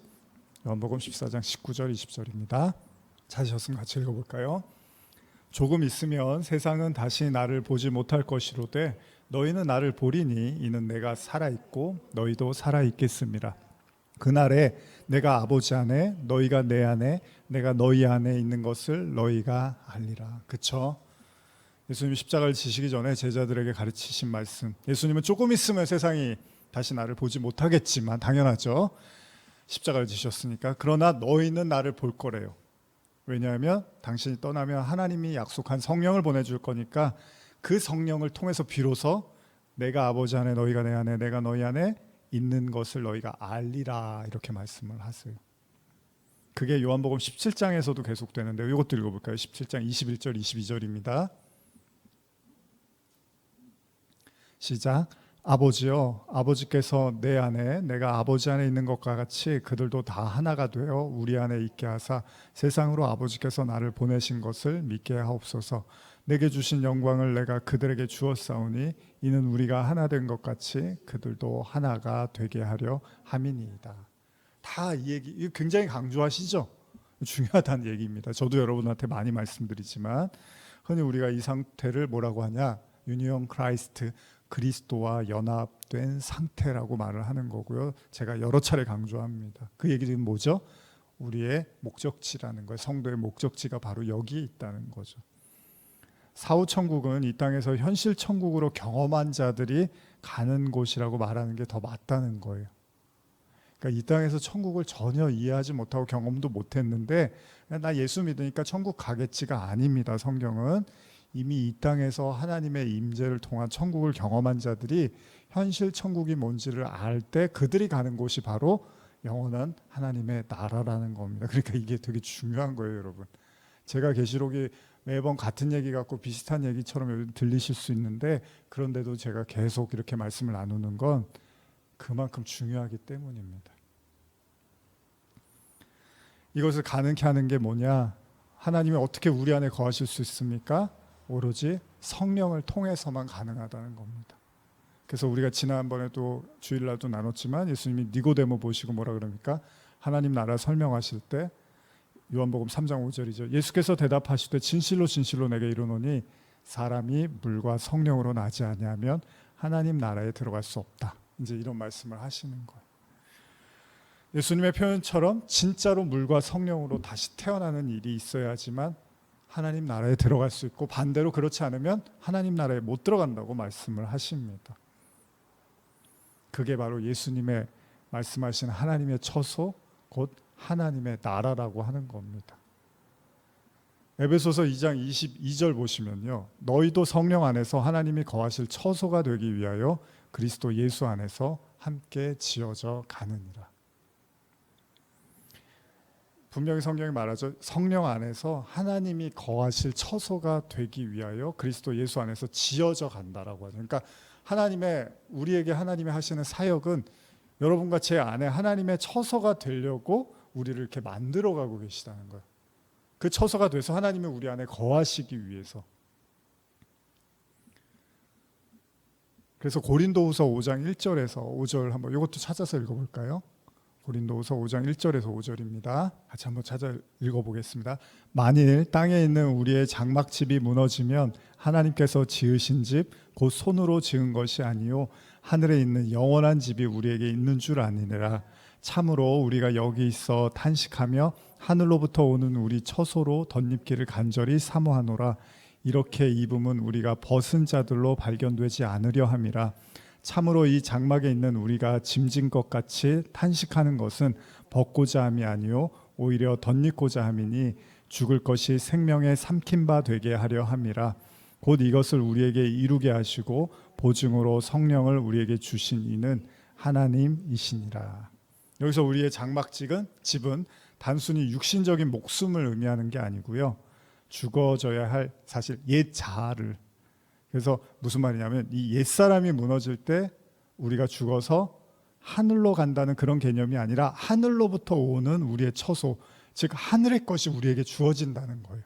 요한복음 14장 19절 20절입니다. 찾으셨으면 같이 읽어볼까요? 조금 있으면 세상은 다시 나를 보지 못할 것이로되 너희는 나를 보리니 이는 내가 살아있고 너희도 살아있겠습니다. 그날에 내가 아버지 안에 너희가 내 안에 내가 너희 안에 있는 것을 너희가 알리라. 그쵸? 예수님이 십자가를 지시기 전에 제자들에게 가르치신 말씀. 예수님은 조금 있으면 세상이 다시 나를 보지 못하겠지만 당연하죠. 십자가를 지셨으니까. 그러나 너희는 나를 볼 거래요. 왜냐하면 당신이 떠나면 하나님이 약속한 성령을 보내줄 거니까 그 성령을 통해서 비로소 내가 아버지 안에 너희가 내 안에 내가 너희 안에 있는 것을 너희가 알리라 이렇게 말씀을 하세요. 그게 요한복음 17장에서도 계속되는데 이것도 읽어볼까요? 17장 21절 22절입니다. 시작. 아버지여 아버지께서 내 안에 내가 아버지 안에 있는 것과 같이 그들도 다 하나가 되어 우리 안에 있게 하사 세상으로 아버지께서 나를 보내신 것을 믿게 하옵소서. 내게 주신 영광을 내가 그들에게 주었사오니 이는 우리가 하나 된 것 같이 그들도 하나가 되게 하려 함이니이다. 다 이 얘기 이거 굉장히 강조하시죠? 중요하다는 얘기입니다. 저도 여러분한테 많이 말씀드리지만 흔히 우리가 이 상태를 뭐라고 하냐? 유니온 크라이스트 그리스도와 연합된 상태라고 말을 하는 거고요. 제가 여러 차례 강조합니다. 그 얘기는 뭐죠? 우리의 목적지라는 거예요. 성도의 목적지가 바로 여기에 있다는 거죠. 사후 천국은 이 땅에서 현실 천국으로 경험한 자들이 가는 곳이라고 말하는 게 더 맞다는 거예요. 그러니까 이 땅에서 천국을 전혀 이해하지 못하고 경험도 못했는데 나 예수 믿으니까 천국 가겠지가 아닙니다. 성경은 이미 이 땅에서 하나님의 임재를 통한 천국을 경험한 자들이 현실 천국이 뭔지를 알 때 그들이 가는 곳이 바로 영원한 하나님의 나라라는 겁니다. 그러니까 이게 되게 중요한 거예요, 여러분. 제가 계시록이 매번 같은 얘기 같고 비슷한 얘기처럼 들리실 수 있는데 그런데도 제가 계속 이렇게 말씀을 나누는 건 그만큼 중요하기 때문입니다. 이것을 가능케 하는 게 뭐냐? 하나님이 어떻게 우리 안에 거하실 수 있습니까? 오로지 성령을 통해서만 가능하다는 겁니다. 그래서 우리가 지난번에도 주일날도 나눴지만 예수님이 니고데모 보시고 뭐라 그럽니까? 하나님 나라 설명하실 때 요한복음 3장 5절이죠. 예수께서 대답하시되 진실로 진실로 내게 이르노니 사람이 물과 성령으로 나지 아니하면 하나님 나라에 들어갈 수 없다. 이제 이런 말씀을 하시는 거예요. 예수님의 표현처럼 진짜로 물과 성령으로 다시 태어나는 일이 있어야지만 하나님 나라에 들어갈 수 있고 반대로 그렇지 않으면 하나님 나라에 못 들어간다고 말씀을 하십니다. 그게 바로 예수님의 말씀하신 하나님의 처소 곧 하나님의 나라라고 하는 겁니다. 에베소서 2장 22절 보시면요. 너희도 성령 안에서 하나님이 거하실 처소가 되기 위하여 그리스도 예수 안에서 함께 지어져 가느니라. 분명히 성경이 말하죠. 성령 안에서 하나님이 거하실 처소가 되기 위하여 그리스도 예수 안에서 지어져 간다라고 하죠. 그러니까 우리에게 하나님이 하시는 사역은 여러분과 제 안에 하나님의 처소가 되려고 우리를 이렇게 만들어가고 계시다는 거예요. 그 처소가 돼서 하나님이 우리 안에 거하시기 위해서. 그래서 고린도후서 5장 1절에서 5절 한번 이것도 찾아서 읽어볼까요? 고린도후서 5장 1절에서 5절입니다. 같이 한번 찾아 읽어보겠습니다. 만일 땅에 있는 우리의 장막집이 무너지면 하나님께서 지으신 집 곧 손으로 지은 것이 아니요 하늘에 있는 영원한 집이 우리에게 있는 줄 아니라 참으로 우리가 여기 있어 탄식하며 하늘로부터 오는 우리 처소로 덧입기를 간절히 사모하노라. 이렇게 입음은 우리가 벗은 자들로 발견되지 않으려 함이라. 참으로 이 장막에 있는 우리가 짐진 것 같이 탄식하는 것은 벗고자 함이 아니요 오히려 덧입고자 함이니 죽을 것이 생명의 삼킨 바 되게 하려 함이라. 곧 이것을 우리에게 이루게 하시고 보증으로 성령을 우리에게 주신 이는 하나님이시니라. 여기서 우리의 장막집은 단순히 육신적인 목숨을 의미하는 게 아니고요, 죽어져야 할 사실 옛 자아를, 그래서 무슨 말이냐면 이 옛사람이 무너질 때 우리가 죽어서 하늘로 간다는 그런 개념이 아니라 하늘로부터 오는 우리의 처소, 즉 하늘의 것이 우리에게 주어진다는 거예요.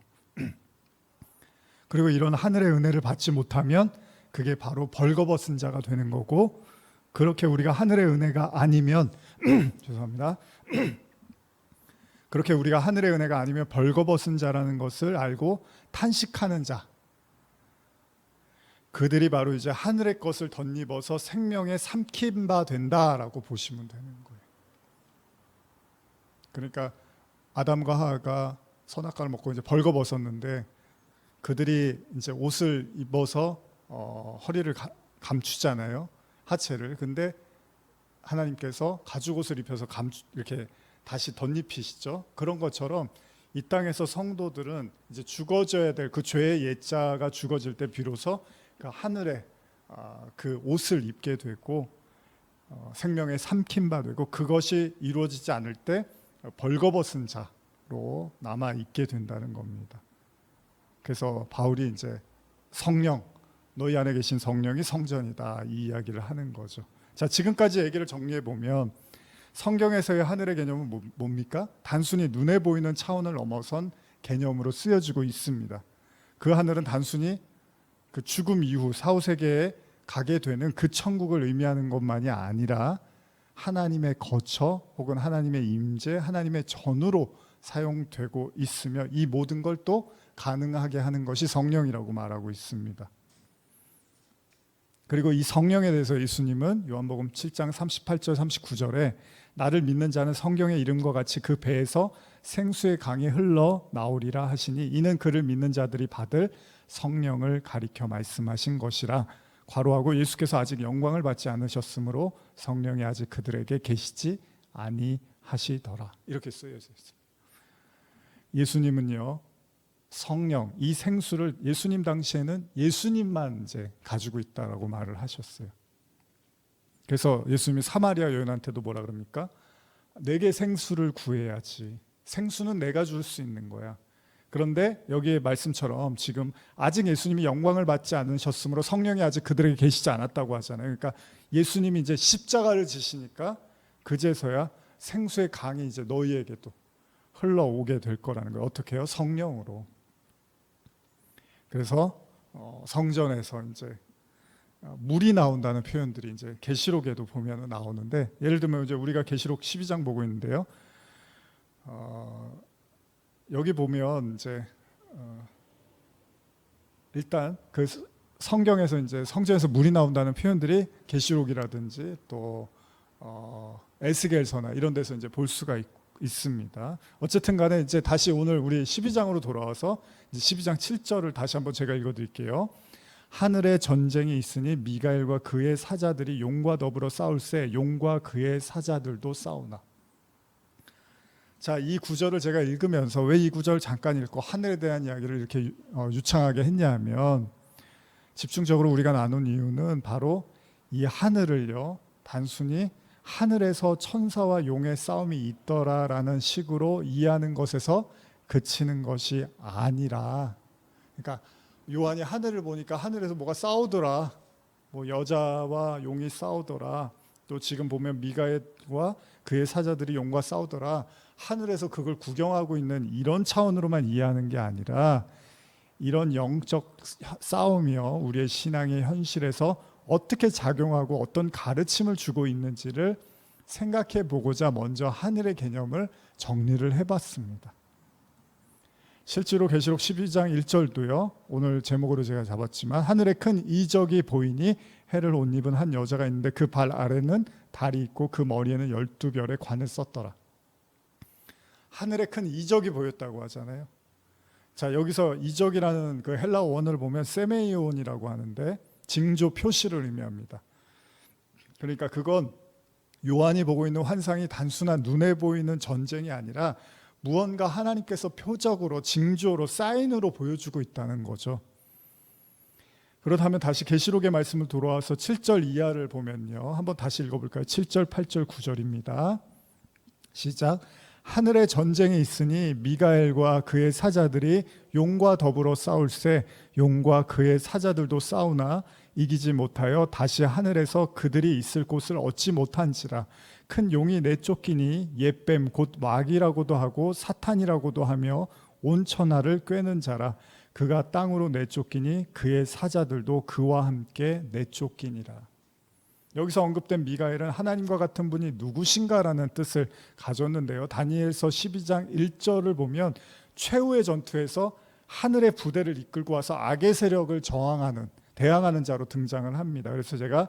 그리고 이런 하늘의 은혜를 받지 못하면 그게 바로 벌거벗은 자가 되는 거고, 그렇게 우리가 하늘의 은혜가 아니면 죄송합니다. 그렇게 우리가 하늘의 은혜가 아니면 벌거벗은 자라는 것을 알고 탄식하는 자, 그들이 바로 이제 하늘의 것을 덧입어서 생명에 삼킨 바 된다라고 보시면 되는 거예요. 그러니까 아담과 하와가 선악과를 먹고 이제 벌거벗었는데, 그들이 이제 옷을 입어서 허리를 감추잖아요, 하체를. 근데 하나님께서 가죽옷을 입혀서 이렇게 다시 덧입히시죠. 그런 것처럼 이 땅에서 성도들은 이제 죽어져야 될 그 죄의 옛자가 죽어질 때 비로소 그 하늘에 그 옷을 입게 되고 생명에 삼킨 바 되고, 그것이 이루어지지 않을 때 벌거벗은 자로 남아 있게 된다는 겁니다. 그래서 바울이 이제 성령, 너희 안에 계신 성령이 성전이다, 이 이야기를 하는 거죠. 자, 지금까지 얘기를 정리해 보면 성경에서의 하늘의 개념은 뭡니까? 단순히 눈에 보이는 차원을 넘어선 개념으로 쓰여지고 있습니다. 그 하늘은 단순히 그 죽음 이후 사후세계에 가게 되는 그 천국을 의미하는 것만이 아니라 하나님의 거처 혹은 하나님의 임재, 하나님의 전으로 사용되고 있으며, 이 모든 걸 또 가능하게 하는 것이 성령이라고 말하고 있습니다. 그리고 이 성령에 대해서 예수님은 요한복음 7장 38절 39절에 나를 믿는 자는 성경의 이름과 같이 그 배에서 생수의 강이 흘러 나오리라 하시니 이는 그를 믿는 자들이 받을 성령을 가리켜 말씀하신 것이라. 괄호하고 예수께서 아직 영광을 받지 않으셨으므로 성령이 아직 그들에게 계시지 아니하시더라, 이렇게 쓰여져 있습니다. 예수님은요, 성령, 이 생수를 예수님 당시에는 예수님만 이제 가지고 있다라고 말을 하셨어요. 그래서 예수님이 사마리아 여인한테도 뭐라 그럽니까? 내게 생수를 구해야지. 생수는 내가 줄 수 있는 거야. 그런데 여기의 말씀처럼 지금 아직 예수님이 영광을 받지 않으셨으므로 성령이 아직 그들에게 계시지 않았다고 하잖아요. 그러니까 예수님이 이제 십자가를 지시니까 그제서야 생수의 강이 이제 너희에게도 흘러오게 될 거라는 거예요. 어떻게 해요? 성령으로. 그래서 성전에서 이제 물이 나온다는 표현들이 이제 계시록에도 보면 나오는데, 예를 들면 이제 우리가 계시록 12장 보고 있는데요. 여기 보면 이제 일단 그 성경에서 이제 성전에서 물이 나온다는 표현들이 계시록이라든지 또 에스겔서나 이런 데서 이제 볼 수가 있습니다. 어쨌든 간에 이제 다시 오늘 우리 12장으로 돌아와서 이제 12장 7절을 다시 한번 제가 읽어드릴게요. 하늘에 전쟁이 있으니 미가엘과 그의 사자들이 용과 더불어 싸울세 용과 그의 사자들도 싸우나. 자, 이 구절을 제가 읽으면서 왜 이 구절을 잠깐 읽고 하늘에 대한 이야기를 이렇게 유창하게 했냐면, 집중적으로 우리가 나눈 이유는 바로 이 하늘을요, 단순히 하늘에서 천사와 용의 싸움이 있더라라는 식으로 이해하는 것에서 그치는 것이 아니라, 그러니까 요한이 하늘을 보니까 하늘에서 뭐가 싸우더라, 뭐 여자와 용이 싸우더라, 또 지금 보면 미가엘과 그의 사자들이 용과 싸우더라, 하늘에서 그걸 구경하고 있는 이런 차원으로만 이해하는 게 아니라, 이런 영적 싸움이요, 우리의 신앙의 현실에서 어떻게 작용하고 어떤 가르침을 주고 있는지를 생각해 보고자 먼저 하늘의 개념을 정리를 해봤습니다. 실제로 계시록 12장 1절도요, 오늘 제목으로 제가 잡았지만 하늘에 큰 이적이 보이니 해를 옷 입은 한 여자가 있는데 그 발 아래는 달이 있고 그 머리에는 12별의 관을 썼더라. 하늘에 큰 이적이 보였다고 하잖아요. 자, 여기서 이적이라는 그 헬라어 원어를 보면 세메이온이라고 하는데 징조 표시를 의미합니다. 그러니까 그건 요한이 보고 있는 환상이 단순한 눈에 보이는 전쟁이 아니라 무언가 하나님께서 표적으로 징조로 사인으로 보여주고 있다는 거죠. 그렇다면 다시 계시록의 말씀을 돌아와서 7절 이하를 보면요. 한번 다시 읽어볼까요? 7절, 8절, 9절입니다. 시작. 하늘에 전쟁이 있으니 미가엘과 그의 사자들이 용과 더불어 싸울세 용과 그의 사자들도 싸우나 이기지 못하여 다시 하늘에서 그들이 있을 곳을 얻지 못한지라. 큰 용이 내쫓기니 옛뱀 곧 마귀라고도 하고 사탄이라고도 하며 온 천하를 꿰는 자라. 그가 땅으로 내쫓기니 그의 사자들도 그와 함께 내쫓기니라. 여기서 언급된 미가엘은 하나님과 같은 분이 누구신가라는 뜻을 가졌는데요. 다니엘서 12장 1절을 보면 최후의 전투에서 하늘의 부대를 이끌고 와서 악의 세력을 대항하는 자로 등장을 합니다. 그래서 제가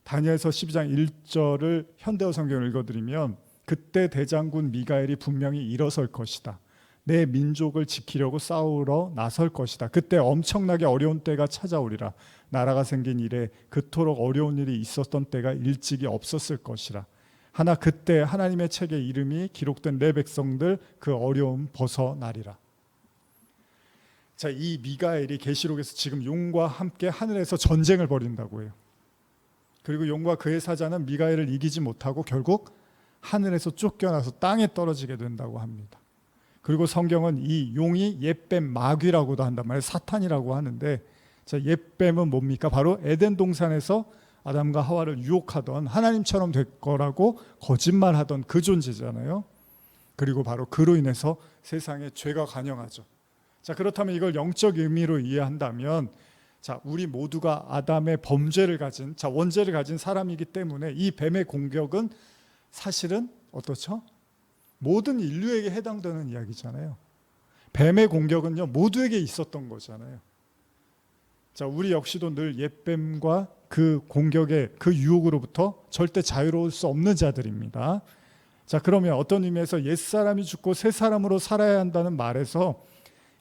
다니엘서 12장 1절을 현대어 성경을 읽어드리면 그때 대장군 미가엘이 분명히 일어설 것이다. 내 민족을 지키려고 싸우러 나설 것이다. 그때 엄청나게 어려운 때가 찾아오리라. 나라가 생긴 이래 그토록 어려운 일이 있었던 때가 일찍이 없었을 것이라. 하나 그때 하나님의 책에 이름이 기록된 내 백성들 그 어려움 벗어나리라. 자, 이 미가엘이 계시록에서 지금 용과 함께 하늘에서 전쟁을 벌인다고 해요. 그리고 용과 그의 사자는 미가엘을 이기지 못하고 결국 하늘에서 쫓겨나서 땅에 떨어지게 된다고 합니다. 그리고 성경은 이 용이 옛뱀 마귀라고도 한단 말이에요. 사탄이라고 하는데, 자, 옛뱀은 뭡니까? 바로 에덴 동산에서 아담과 하와를 유혹하던 하나님처럼 될 거라고 거짓말하던 그 존재잖아요. 그리고 바로 그로 인해서 세상에 죄가 관영하죠. 자, 그렇다면 이걸 영적 의미로 이해한다면, 자, 우리 모두가 아담의 범죄를 가진, 자, 원죄를 가진 사람이기 때문에 이 뱀의 공격은 사실은 어떻죠? 모든 인류에게 해당되는 이야기잖아요. 뱀의 공격은요, 모두에게 있었던 거잖아요. 자, 우리 역시도 늘 옛뱀과 그 공격의 그 유혹으로부터 절대 자유로울 수 없는 자들입니다. 자, 그러면 어떤 의미에서 옛사람이 죽고 새 사람으로 살아야 한다는 말에서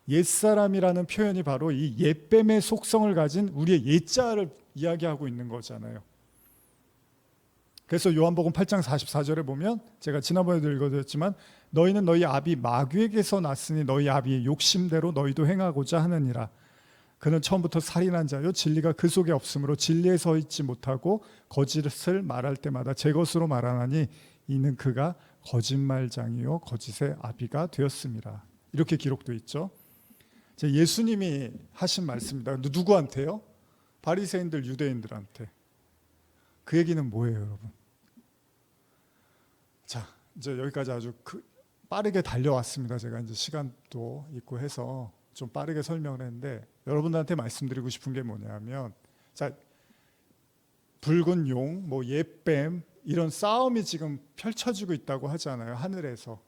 옛사람이라는 표현이 바로 이 옛뱀의 속성을 가진 우리의 옛자를 이야기하고 있는 거잖아요. 그래서 요한복음 8장 44절에 보면 제가 지난번에도 읽어드렸지만 너희는 너희 아비 마귀에게서 났으니 너희 아비의 욕심대로 너희도 행하고자 하느니라. 그는 처음부터 살인한 자요 진리가 그 속에 없으므로 진리에 서 있지 못하고 거짓을 말할 때마다 제 것으로 말하나니 이는 그가 거짓말장이요 거짓의 아비가 되었습니다. 이렇게 기록되어 있죠. 예수님이 하신 말씀입니다. 누구한테요? 바리새인들 유대인들한테. 그 얘기는 뭐예요, 여러분? 자, 이제 여기까지 아주 빠르게 달려왔습니다. 제가 이제 시간도 있고 해서 좀 빠르게 설명을 했는데 여러분들한테 말씀드리고 싶은 게 뭐냐면, 자, 붉은 용, 뭐 옛뱀 이런 싸움이 지금 펼쳐지고 있다고 하잖아요, 하늘에서.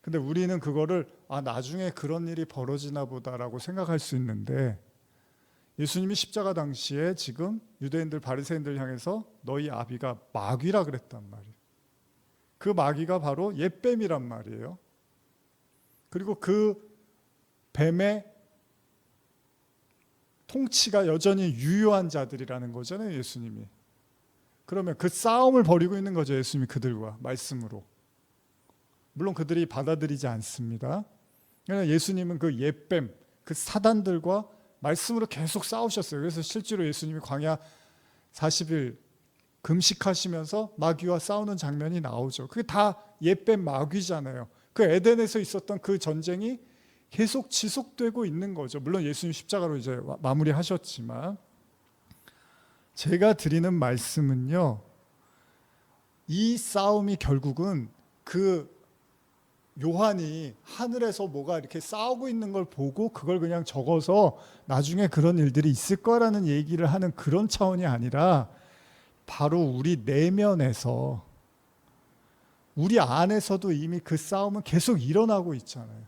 근데 우리는 그거를 나중에 그런 일이 벌어지나 보다라고 생각할 수 있는데 예수님이 십자가 당시에 지금 유대인들 바리새인들 향해서 너희 아비가 마귀라 그랬단 말이에요. 그 마귀가 바로 옛뱀이란 말이에요. 그리고 그 뱀의 통치가 여전히 유효한 자들이라는 거잖아요, 예수님이. 그러면 그 싸움을 벌이고 있는 거죠, 예수님이 그들과 말씀으로. 물론 그들이 받아들이지 않습니다. 그러나 예수님은 그 옛뱀, 그 사단들과 말씀으로 계속 싸우셨어요. 그래서 실제로 예수님이 광야 40일 금식하시면서 마귀와 싸우는 장면이 나오죠. 그게 다 옛뱀 마귀잖아요. 그 에덴에서 있었던 그 전쟁이 계속 지속되고 있는 거죠. 물론 예수님 십자가로 이제 마무리하셨지만, 제가 드리는 말씀은요, 이 싸움이 결국은 그 요한이 하늘에서 뭐가 이렇게 싸우고 있는 걸 보고 그걸 그냥 적어서 나중에 그런 일들이 있을 거라는 얘기를 하는 그런 차원이 아니라 바로 우리 내면에서, 우리 안에서도 이미 그 싸움은 계속 일어나고 있잖아요.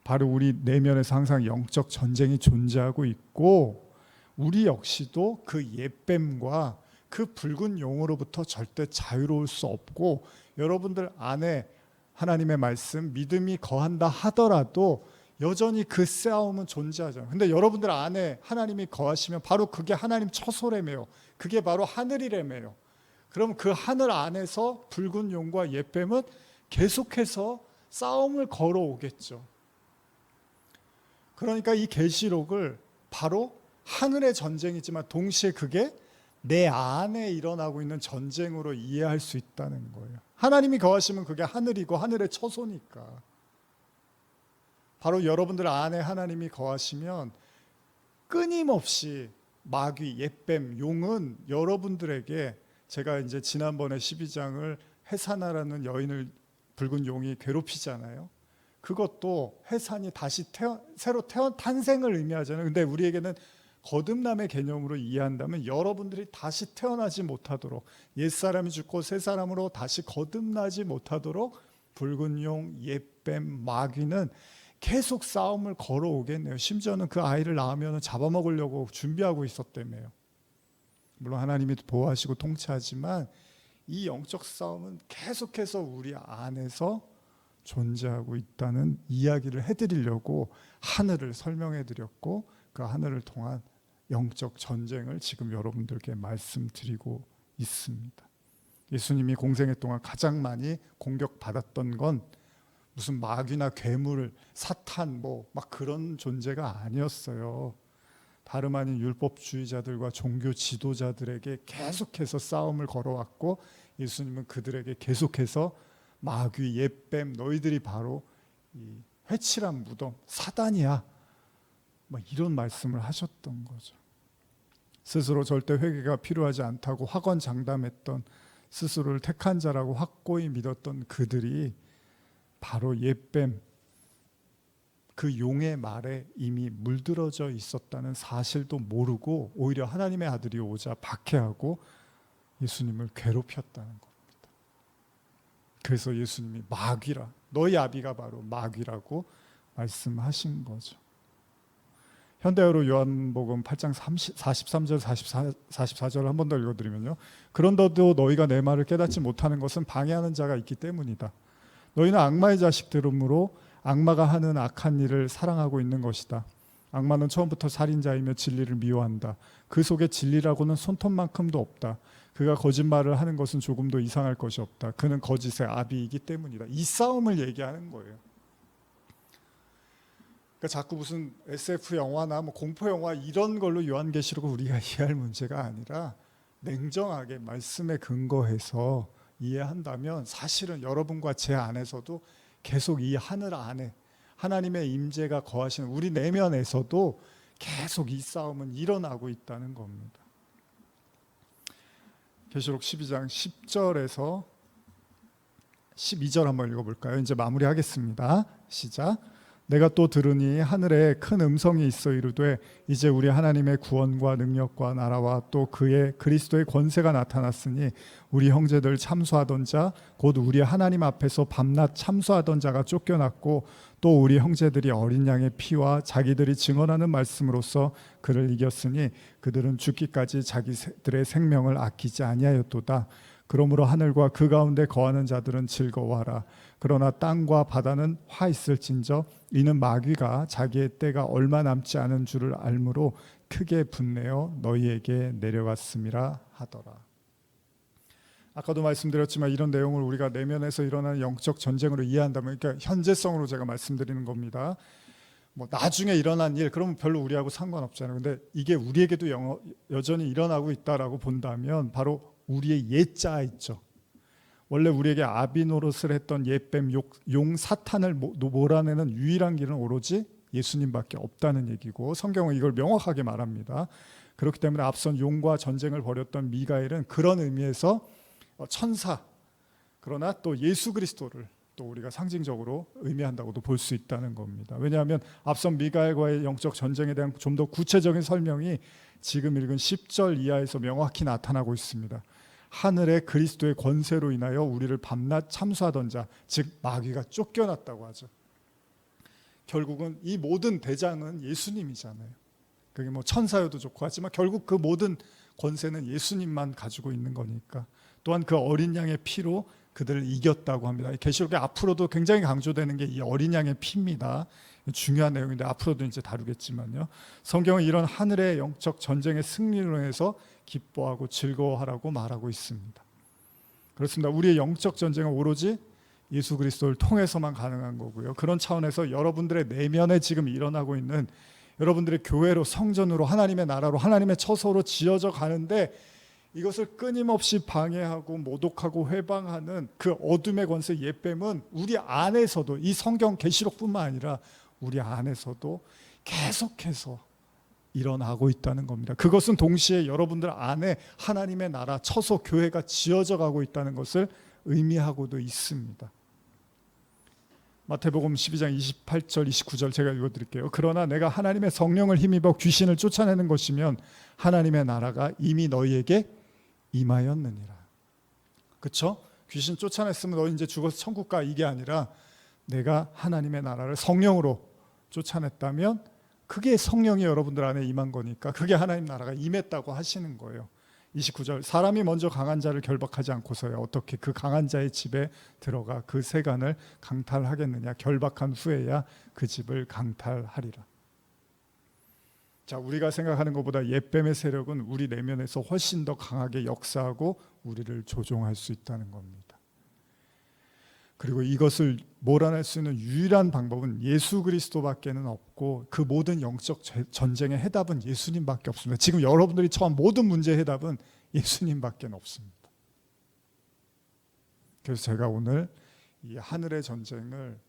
바로 우리 내면에서 항상 영적 전쟁이 존재하고 있고, 우리 역시도 그 옛뱀과 그 붉은 용으로부터 절대 자유로울 수 없고, 여러분들 안에 하나님의 말씀, 믿음이 거한다 하더라도 여전히 그 싸움은 존재하잖아요. 근데 여러분들 안에 하나님이 거하시면 바로 그게 하나님 처소래매요. 그게 바로 하늘이래매요. 그럼 그 하늘 안에서 붉은 용과 옛뱀은 계속해서 싸움을 걸어오겠죠. 그러니까 이 계시록을 바로 하늘의 전쟁이지만 동시에 그게 내 안에 일어나고 있는 전쟁으로 이해할 수 있다는 거예요. 하나님이 거하시면 그게 하늘이고 하늘의 처소니까. 바로 여러분들 안에 하나님이 거하시면 끊임없이 마귀, 옛뱀, 용은 여러분들에게, 제가 이제 지난번에 12장을 해산하라는 여인을 붉은 용이 괴롭히잖아요. 그것도 해산이 다시 새로 탄생을 의미하잖아요. 근데 우리에게는 거듭남의 개념으로 이해한다면 여러분들이 다시 태어나지 못하도록, 옛사람이 죽고 새사람으로 다시 거듭나지 못하도록 붉은 용, 옛뱀, 마귀는 계속 싸움을 걸어오겠네요. 심지어는 그 아이를 낳으면 잡아먹으려고 준비하고 있었다며요. 물론 하나님이 보호하시고 통치하지만 이 영적 싸움은 계속해서 우리 안에서 존재하고 있다는 이야기를 해드리려고 하늘을 설명해 드렸고, 그 하늘을 통한 영적 전쟁을 지금 여러분들께 말씀드리고 있습니다. 예수님이 공생애 동안 가장 많이 공격받았던 건 무슨 마귀나 괴물, 사탄 막 그런 존재가 아니었어요. 다름 아닌 율법주의자들과 종교 지도자들에게 계속해서 싸움을 걸어왔고, 예수님은 그들에게 계속해서 마귀, 옛뱀, 너희들이 바로 이 회칠한 무덤, 사단이야, 이런 말씀을 하셨던 거죠. 스스로 절대 회개가 필요하지 않다고 화건장담했던, 스스로를 택한 자라고 확고히 믿었던 그들이 바로 옛뱀, 그 용의 말에 이미 물들어져 있었다는 사실도 모르고 오히려 하나님의 아들이 오자 박해하고 예수님을 괴롭혔다는 겁니다. 그래서 예수님이 마귀라, 너희 아비가 바로 마귀라고 말씀하신 거죠. 현대어로 요한복음 8장 43절 44절을 한 번 더 읽어드리면요, 그런데도 너희가 내 말을 깨닫지 못하는 것은 방해하는 자가 있기 때문이다. 너희는 악마의 자식들이므로 악마가 하는 악한 일을 사랑하고 있는 것이다. 악마는 처음부터 살인자이며 진리를 미워한다. 그 속에 진리라고는 손톱만큼도 없다. 그가 거짓말을 하는 것은 조금도 이상할 것이 없다. 그는 거짓의 아비이기 때문이다. 이 싸움을 얘기하는 거예요. 그러니까 자꾸 무슨 SF 영화나 공포 영화 이런 걸로 요한계시록을 우리가 이해할 문제가 아니라 냉정하게 말씀에 근거해서 이해한다면 사실은 여러분과 제 안에서도 계속 이 하늘 안에 하나님의 임재가 거하시는 우리 내면에서도 계속 이 싸움은 일어나고 있다는 겁니다. 계시록 12장 10절에서 12절 한번 읽어볼까요? 이제 마무리하겠습니다. 시작. 내가 또 들으니 하늘에 큰 음성이 있어 이르되 이제 우리 하나님의 구원과 능력과 나라와 또 그의 그리스도의 권세가 나타났으니 우리 형제들 참수하던 자 곧 우리 하나님 앞에서 밤낮 참수하던 자가 쫓겨났고 또 우리 형제들이 어린 양의 피와 자기들이 증언하는 말씀으로써 그를 이겼으니 그들은 죽기까지 자기들의 생명을 아끼지 아니하였도다. 그러므로 하늘과 그 가운데 거하는 자들은 즐거워하라. 그러나 땅과 바다는 화 있을진저 이는 마귀가 자기의 때가 얼마 남지 않은 줄을 알므로 크게 분내어 너희에게 내려갔음이라 하더라. 아까도 말씀드렸지만 이런 내용을 우리가 내면에서 일어나는 영적 전쟁으로 이해한다면, 그러니까 현재성으로 제가 말씀드리는 겁니다. 나중에 일어난 일 그러면 별로 우리하고 상관없잖아요. 근데 이게 우리에게도 여전히 일어나고 있다라고 본다면 바로 우리의 옛자 있죠. 원래 우리에게 아비 노릇을 했던 옛뱀 용 사탄을 몰아내는 유일한 길은 오로지 예수님밖에 없다는 얘기고, 성경은 이걸 명확하게 말합니다. 그렇기 때문에 앞선 용과 전쟁을 벌였던 미가엘은 그런 의미에서 천사, 그러나 또 예수 그리스도를 또 우리가 상징적으로 의미한다고도 볼 수 있다는 겁니다. 왜냐하면 앞선 미가엘과의 영적 전쟁에 대한 좀 더 구체적인 설명이 지금 읽은 10절 이하에서 명확히 나타나고 있습니다. 하늘의 그리스도의 권세로 인하여 우리를 밤낮 참수하던 자, 즉 마귀가 쫓겨났다고 하죠. 결국은 이 모든 대장은 예수님이잖아요. 그게 뭐 천사여도 좋고 하지만 결국 그 모든 권세는 예수님만 가지고 있는 거니까. 또한 그 어린 양의 피로 그들을 이겼다고 합니다. 계시록에 앞으로도 굉장히 강조되는 게 이 어린 양의 피입니다. 중요한 내용인데 앞으로도 이제 다루겠지만요. 성경은 이런 하늘의 영적 전쟁의 승리로 해서 기뻐하고 즐거워하라고 말하고 있습니다. 그렇습니다. 우리의 영적 전쟁은 오로지 예수 그리스도를 통해서만 가능한 거고요. 그런 차원에서 여러분들의 내면에 지금 일어나고 있는 여러분들의 교회로, 성전으로, 하나님의 나라로, 하나님의 처소로 지어져 가는데 이것을 끊임없이 방해하고 모독하고 회방하는 그 어둠의 권세 옛뱀은 우리 안에서도, 이 성경 계시록뿐만 아니라 우리 안에서도 계속해서 일어나고 있다는 겁니다. 그것은 동시에 여러분들 안에 하나님의 나라, 처소, 교회가 지어져 가고 있다는 것을 의미하고도 있습니다. 마태복음 12장 28절 29절 제가 읽어드릴게요. 그러나 내가 하나님의 성령을 힘입어 귀신을 쫓아내는 것이면 하나님의 나라가 이미 너희에게 임하였느니라. 그렇죠? 귀신 쫓아냈으면 너 이제 죽어서 천국 가, 이게 아니라 내가 하나님의 나라를 성령으로 쫓아냈다면 그게 성령이 여러분들 안에 임한 거니까 그게 하나님 나라가 임했다고 하시는 거예요. 29절 사람이 먼저 강한 자를 결박하지 않고서야 어떻게 그 강한 자의 집에 들어가 그 세간을 강탈하겠느냐. 결박한 후에야 그 집을 강탈하리라. 자, 우리가 생각하는 것보다 옛뱀의 세력은 우리 내면에서 훨씬 더 강하게 역사하고 우리를 조종할 수 있다는 겁니다. 그리고 이것을 몰아낼 수 있는 유일한 방법은 예수 그리스도밖에는 없고 그 모든 영적 전쟁의 해답은 예수님밖에 없습니다. 지금 여러분들이 처한 모든 문제의 해답은 예수님밖에 없습니다. 그래서 제가 오늘 이 하늘의 전쟁을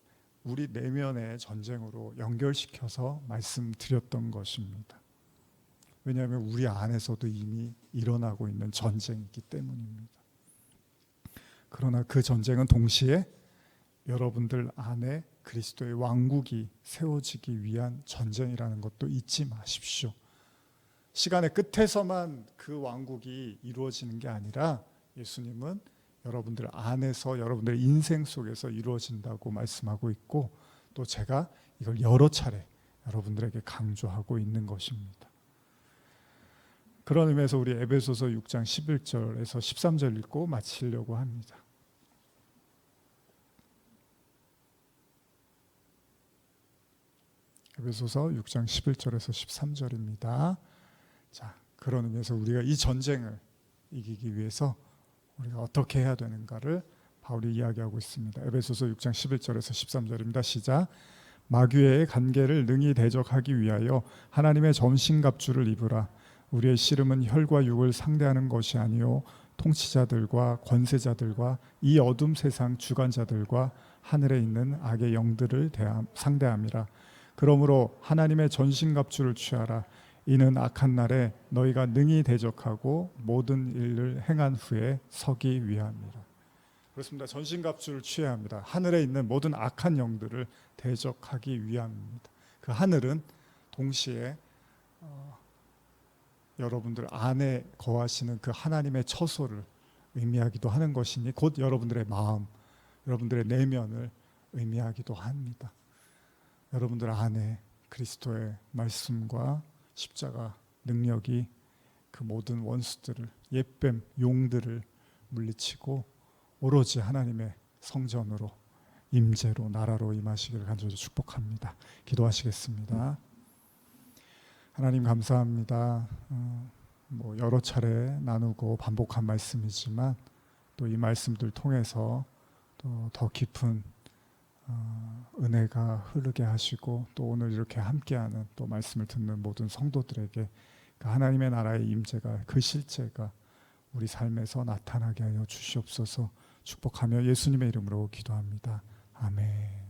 우리 내면의 전쟁으로 연결시켜서 말씀드렸던 것입니다. 왜냐하면 우리 안에서도 이미 일어나고 있는 전쟁이기 때문입니다. 그러나 그 전쟁은 동시에 여러분들 안에 그리스도의 왕국이 세워지기 위한 전쟁이라는 것도 잊지 마십시오. 시간의 끝에서만 그 왕국이 이루어지는 게 아니라 예수님은 여러분들 안에서 여러분들의 인생 속에서 이루어진다고 말씀하고 있고 또 제가 이걸 여러 차례 여러분들에게 강조하고 있는 것입니다. 그런 의미에서 우리 에베소서 6장 11절에서 13절 읽고 마치려고 합니다. 에베소서 6장 11절에서 13절입니다. 자, 그런 의미에서 우리가 이 전쟁을 이기기 위해서 우리가 어떻게 해야 되는가를 바울이 이야기하고 있습니다. 에베소서 6장 11절에서 13절입니다. 시작. 마귀의 간계를 능히 대적하기 위하여 하나님의 전신갑주를 입으라. 우리의 씨름은 혈과 육을 상대하는 것이 아니요 통치자들과 권세자들과 이 어둠 세상 주관자들과 하늘에 있는 악의 영들을 상대함이라. 그러므로 하나님의 전신갑주를 취하라. 이는 악한 날에 너희가 능히 대적하고 모든 일을 행한 후에 서기 위함이라. 그렇습니다. 전신갑주를 취해야 합니다. 하늘에 있는 모든 악한 영들을 대적하기 위함입니다. 그 하늘은 동시에 여러분들 안에 거하시는 그 하나님의 처소를 의미하기도 하는 것이니 곧 여러분들의 마음, 여러분들의 내면을 의미하기도 합니다. 여러분들 안에 그리스도의 말씀과 십자가 능력이 그 모든 원수들을, 옛뱀 용들을 물리치고 오로지 하나님의 성전으로, 임재로, 나라로 임하시기를 간절히 축복합니다. 기도하시겠습니다. 하나님 감사합니다. 여러 차례 나누고 반복한 말씀이지만 또 이 말씀들 통해서 또 더 깊은 은혜가 흐르게 하시고 또 오늘 이렇게 함께하는 또 말씀을 듣는 모든 성도들에게 그 하나님의 나라의 임재가, 그 실제가 우리 삶에서 나타나게 하여 주시옵소서. 축복하며 예수님의 이름으로 기도합니다. 아멘.